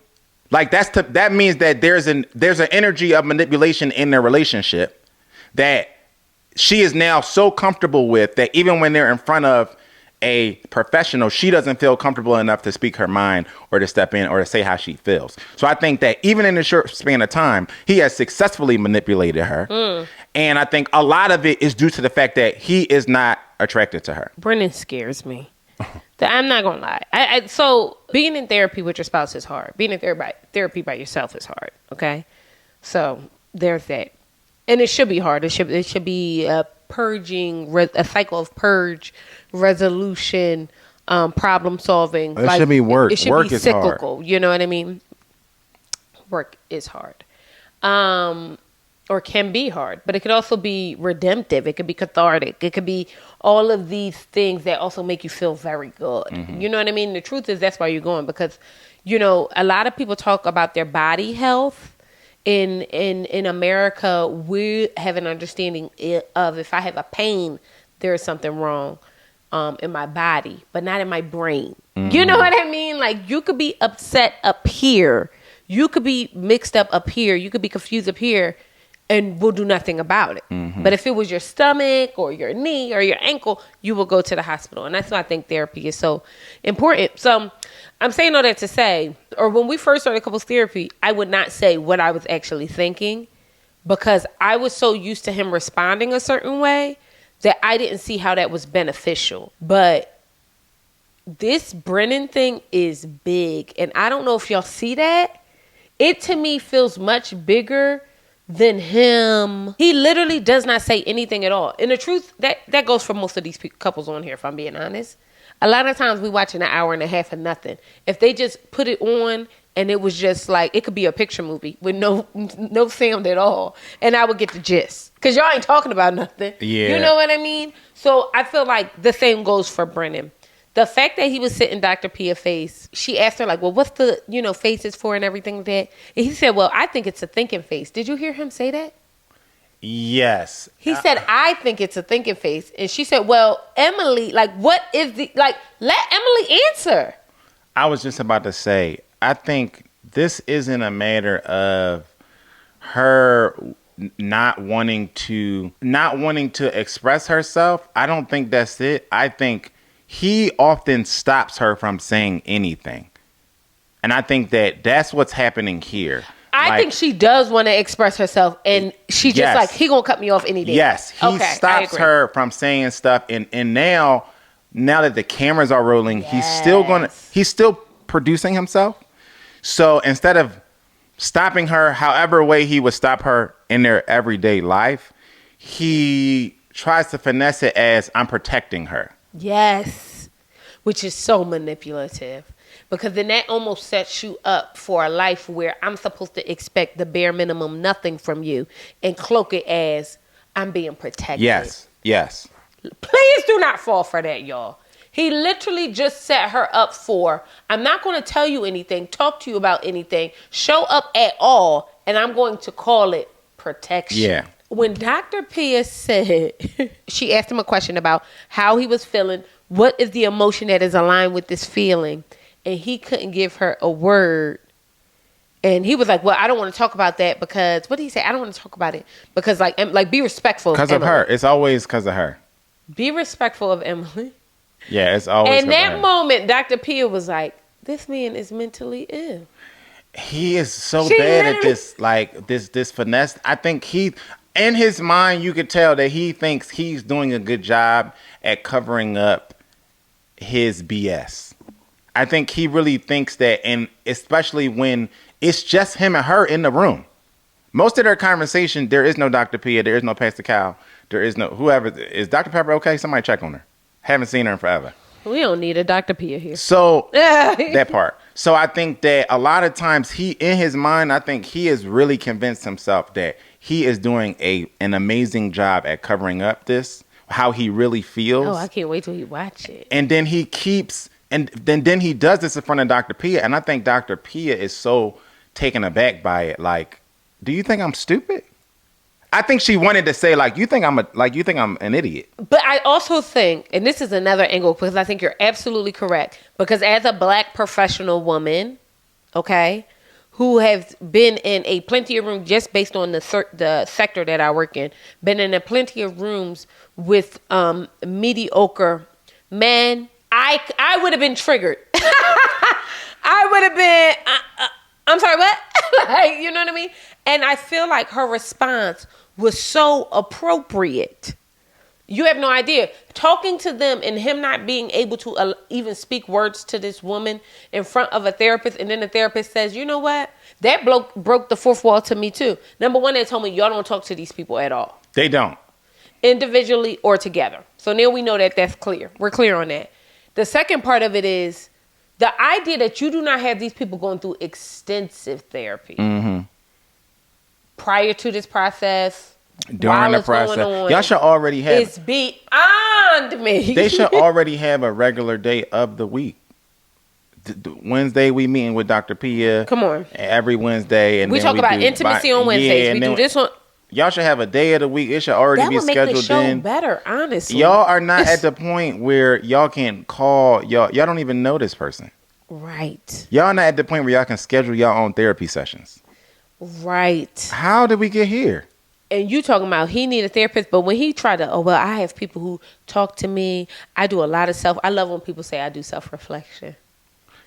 Like, that means that there's an energy of manipulation in their relationship that she is now so comfortable with that even when they're in front of a professional, she doesn't feel comfortable enough to speak her mind or to step in or to say how she feels. So I think that even in a short span of time, he has successfully manipulated her. And I think a lot of it is due to the fact that he is not attracted to her. Brennan scares me. I'm not gonna lie. So being in therapy with your spouse is hard. Being in therapy by yourself is hard. Okay, so there's that, and it should be hard. It should be a purging, a cycle of purge, resolution, problem solving. It should be work. It should Work be is cyclical. hard. You know what I mean? Work is hard. Or can be hard, but it could also be redemptive. It could be cathartic. It could be all of these things that also make you feel very good. You know what I mean? The truth is that's why you're going, because, you know, a lot of people talk about their body health. In America, we have an understanding of if I have a pain, there is something wrong in my body, but not in my brain. You know what I mean? Like, you could be upset up here. You could be mixed up here. You could be confused up here. And we'll do nothing about it. But if it was your stomach or your knee or your ankle, you will go to the hospital. And that's why I think therapy is so important. So I'm saying all that to say, or when we first started couples therapy, I would not say what I was actually thinking, because I was so used to him responding a certain way that I didn't see how that was beneficial. But this Brennan thing is big. And I don't know if y'all see that. It to me feels much bigger than him. He literally does not say anything at all. And the truth, that goes for most of these couples on here, if I'm being honest. A lot of times we watch an hour and a half of nothing. If they just put it on and it was just like, it could be a picture movie with no sound at all, and I would get the gist. Because y'all ain't talking about nothing. Yeah. You know what I mean? So I feel like the same goes for Brennan. The fact that he was sitting Dr. Pia face, she asked her, like, well, what's the, faces for and everything like that? And he said, well, I think it's a thinking face. Did you hear him say that? Yes. He said, I think it's a thinking face. And she said, well, Emily, like, what is let Emily answer. I was just about to say, I think this isn't a matter of her not wanting to express herself. I don't think that's it. I think he often stops her from saying anything. And I think that's what's happening here. I think she does want to express herself, and she just like, he gonna cut me off any day. Yes, he stops her from saying stuff, and now that the cameras are rolling, he's still producing himself. So instead of stopping her however way he would stop her in their everyday life, he tries to finesse it as, I'm protecting her. Yes, which is so manipulative, because then that almost sets you up for a life where I'm supposed to expect the bare minimum nothing from you and cloak it as I'm being protected. Yes. Please do not fall for that, y'all. He literally just set her up for, I'm not going to tell you anything, talk to you about anything, show up at all, and I'm going to call it protection. Yeah. When Dr. Pia said, she asked him a question about how he was feeling, what is the emotion that is aligned with this feeling, and he couldn't give her a word. And he was like, well, I don't want to talk about that because, what did he say? I don't want to talk about it because, like be respectful of Emily. Because of her. It's always because of her. Be respectful of Emily. Yeah, it's always. And that moment, Dr. Pia was like, this man is mentally ill. He is so bad at this, like, this finesse. I think in his mind, you could tell that he thinks he's doing a good job at covering up his BS. I think he really thinks that, and especially when it's just him and her in the room. Most of their conversation, there is no Dr. Pia, there is no Pastor Cal, there is no whoever. Is Dr. Pepper okay? Somebody check on her. Haven't seen her in forever. We don't need a Dr. Pia here. So that part. So I think that a lot of times in his mind, I think he has really convinced himself that he is doing an amazing job at covering up this, how he really feels. Oh, I can't wait till you watch it. And then he keeps, and then he does this in front of Dr. Pia. And I think Dr. Pia is so taken aback by it. Like, do you think I'm stupid? I think she wanted to say, like, you think I'm an idiot. But I also think, and this is another angle, because I think you're absolutely correct. Because as a black professional woman, okay, who has been in a plenty of rooms, just based on the sector that I work in, been in a plenty of rooms with mediocre man, I would have been triggered. I would have been, I'm sorry, what? Like, you know what I mean? And I feel like her response was so appropriate. You have no idea. Talking to them and him not being able to even speak words to this woman in front of a therapist, and then the therapist says, you know what? That broke the fourth wall to me too. Number one, they told me y'all don't talk to these people at all. They don't. Individually or together. So now we know that that's clear. We're clear on that. The second part of it is the idea that you do not have these people going through extensive therapy. Mm-hmm. Prior to this process, during the process, y'all should already have. It's beyond me. They should already have a regular day of the week. Wednesday we meeting with Dr. Pia. Come on, every Wednesday, and we then talk about intimacy on Wednesdays. We do this one. Y'all should have a day of the week. It should already be scheduled. That would make the show better, honestly. Y'all are not at the point where y'all can call. Y'all don't even know this person. Right. Y'all not at the point where y'all can schedule your own therapy sessions. Right. How did we get here? And you talking about he need a therapist, but when he tried to, I have people who talk to me. I do a lot of I love when people say I do self-reflection.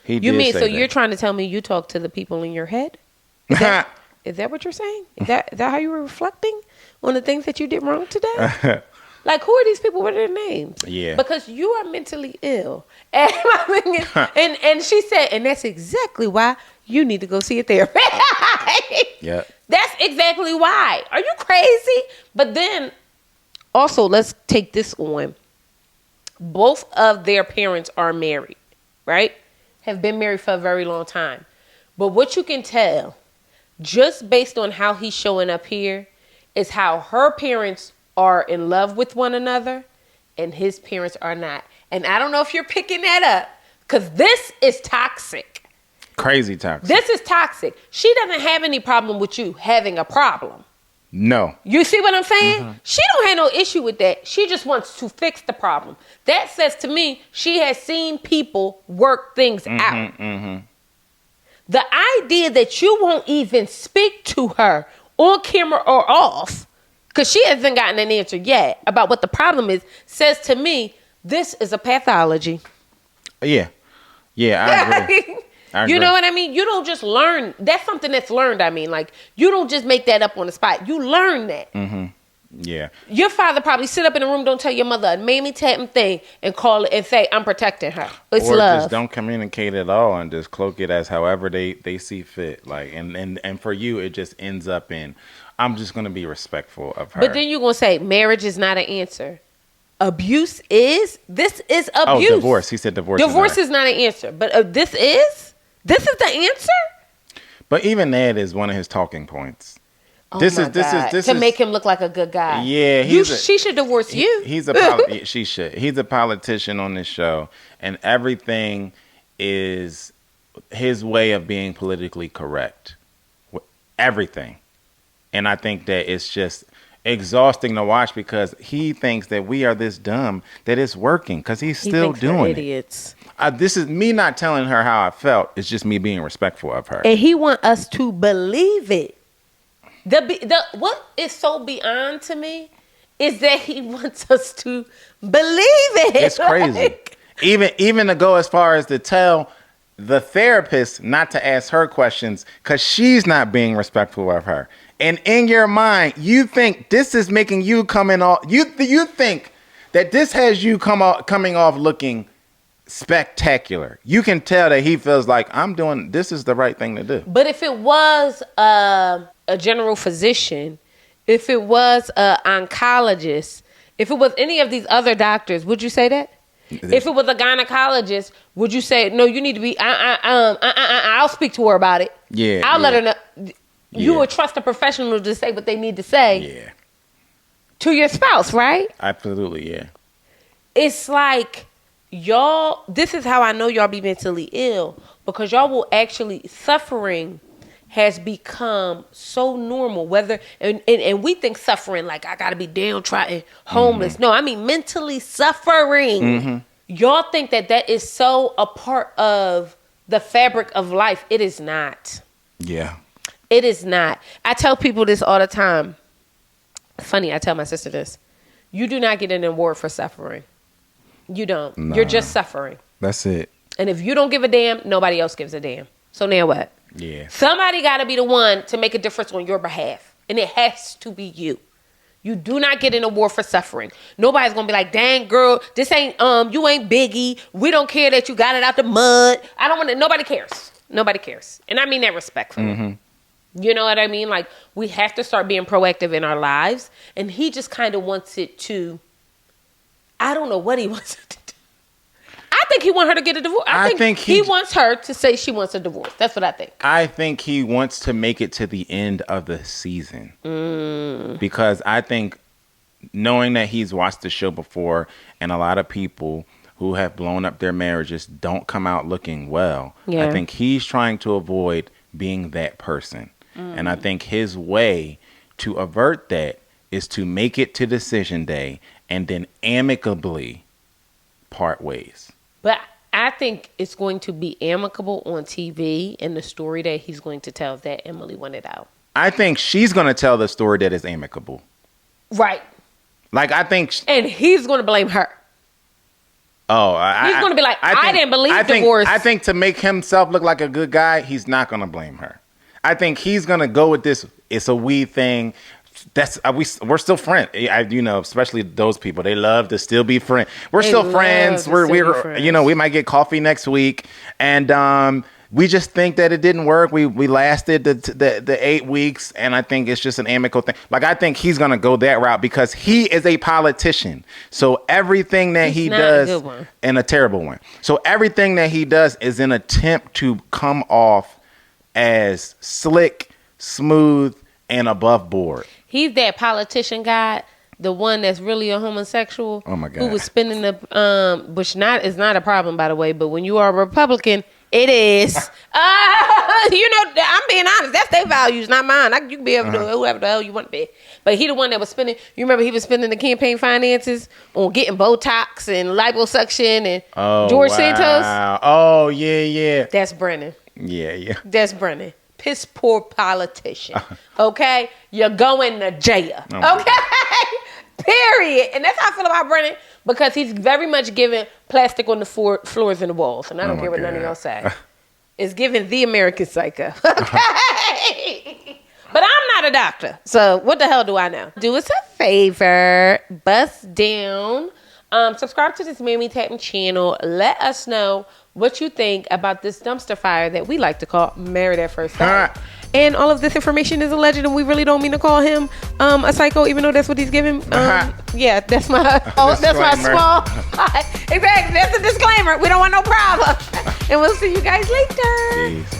You mean, so you're trying to tell me you talk to the people in your head? Is that what you're saying? Is that how you were reflecting on the things that you did wrong today? Like, who are these people? What are their names? Yeah. Because you are mentally ill. And, and she said, and that's exactly why you need to go see a therapist. Yeah. That's exactly why. Are you crazy? But then, also, let's take this on. Both of their parents are married, right? Have been married for a very long time. But what you can tell, just based on how he's showing up here, is how her parents are in love with one another and his parents are not. And I don't know if you're picking that up, because this is toxic. Crazy toxic. This is toxic. She doesn't have any problem with you having a problem. No. You see what I'm saying? Mm-hmm. She don't have no issue with that. She just wants to fix the problem. That says to me, she has seen people work things out. Mm-hmm. The idea that you won't even speak to her on camera or off, because she hasn't gotten an answer yet about what the problem is, says to me, this is a pathology. Yeah. Yeah, I agree. You know what I mean? You don't just learn. That's something that's learned, I mean. Like, you don't just make that up on the spot. You learn that. Mm-hmm. Yeah. Your father probably sit up in the room, don't tell your mother a mammy-tapping thing, and call it and say, I'm protecting her. It's or love. Just don't communicate at all and just cloak it as however they see fit. Like, and for you, it just ends up in, I'm just going to be respectful of her. But then you're going to say, marriage is not an answer. Abuse is? This is abuse. Oh, divorce. He said divorce. Divorce is not an answer. But this is? This is the answer? But even that is one of his talking points. Oh this is to make him look like a good guy. Yeah, she should divorce you. She should. He's a politician on this show, and everything is his way of being politically correct. Everything, and I think that it's just exhausting to watch because he thinks that we are this dumb that it's working because he's still doing idiots. This is me not telling her how I felt. It's just me being respectful of her, and he want us to believe it. The what is so beyond to me is that he wants us to believe it. It's crazy. Even to go as far as to tell the therapist not to ask her questions because she's not being respectful of her. And in your mind, you think this is making you coming off. You think that this has you coming off looking spectacular. You can tell that he feels like this is the right thing to do. But if it was a general physician, if it was an oncologist, if it was any of these other doctors, would you say that? If it was a gynecologist, would you say, no, you need to be, I'll speak to her about it. Yeah. I'll let her know. You would trust a professional to say what they need to say to your spouse, right? Absolutely, yeah. It's like, y'all, this is how I know y'all be mentally ill, because y'all will actually, suffering has become so normal, and we think suffering like I gotta be downtrodden, homeless. Mm-hmm. No, I mean mentally suffering. Mm-hmm. Y'all think that is so a part of the fabric of life. It is not. Yeah. It is not. I tell people this all the time. Funny, I tell my sister this. You do not get an award for suffering. You don't. Nah. You're just suffering. That's it. And if you don't give a damn, nobody else gives a damn. So now what? Yeah. Somebody got to be the one to make a difference on your behalf. And it has to be you. You do not get an award for suffering. Nobody's going to be like, dang, girl, this ain't, you ain't Biggie. We don't care that you got it out the mud. I don't want to, nobody cares. Nobody cares. And I mean that respectfully. Mm-hmm. You know what I mean? Like, we have to start being proactive in our lives. And he just kind of wants it to, I don't know what he wants it to do. I think he wants her to get a divorce. I think he wants her to say she wants a divorce. That's what I think. I think he wants to make it to the end of the season. Because I think, knowing that he's watched the show before, and a lot of people who have blown up their marriages don't come out looking well. Yeah. I think he's trying to avoid being that person. And I think his way to avert that is to make it to decision day and then amicably part ways. But I think it's going to be amicable on TV, and the story that he's going to tell is that Emily wanted out. I think she's going to tell the story that is amicable. Right. Like, I think... And he's going to blame her. Oh, he's going to be like, I didn't believe divorce. I think to make himself look like a good guy, he's not going to blame her. I think he's going to go with this, it's a we thing. That's we're still friends. Especially those people. They love to still be friends. We're still friends. We're friends. We might get coffee next week, and we just think that it didn't work. We lasted the 8 weeks, and I think it's just an amicable thing. Like, I think he's gonna go that route because he is a politician. So everything that he does, and a terrible one. So everything that he does is an attempt to come off as slick, smooth, and above board. He's that politician guy, the one that's really a homosexual. Oh my God! Who was spending the which is not a problem, by the way. But when you are a Republican, it is. I'm being honest. That's their values, not mine. You can be able to do whoever the hell you want to be. But he the one that was spending. You remember he was spending the campaign finances on getting Botox and liposuction and George Santos. Oh yeah. That's Brennan. Yeah. That's Brennan. Piss poor politician. Okay? You're going to jail. Okay? Period. And that's how I feel about Brennan, because he's very much giving plastic on the floors and the walls. And I don't care what none of y'all say. It's giving the American Psycho. Okay? But I'm not a doctor. So what the hell do I know? Do us a favor. Bust down. Subscribe to this Mammy Tapping channel. Let us know what you think about this dumpster fire that we like to call Married at First Sight. And all of this information is alleged, and we really don't mean to call him a psycho, even though that's what he's giving. Yeah, that's my small. Exactly, that's a disclaimer. We don't want no problem. And we'll see you guys later. Peace.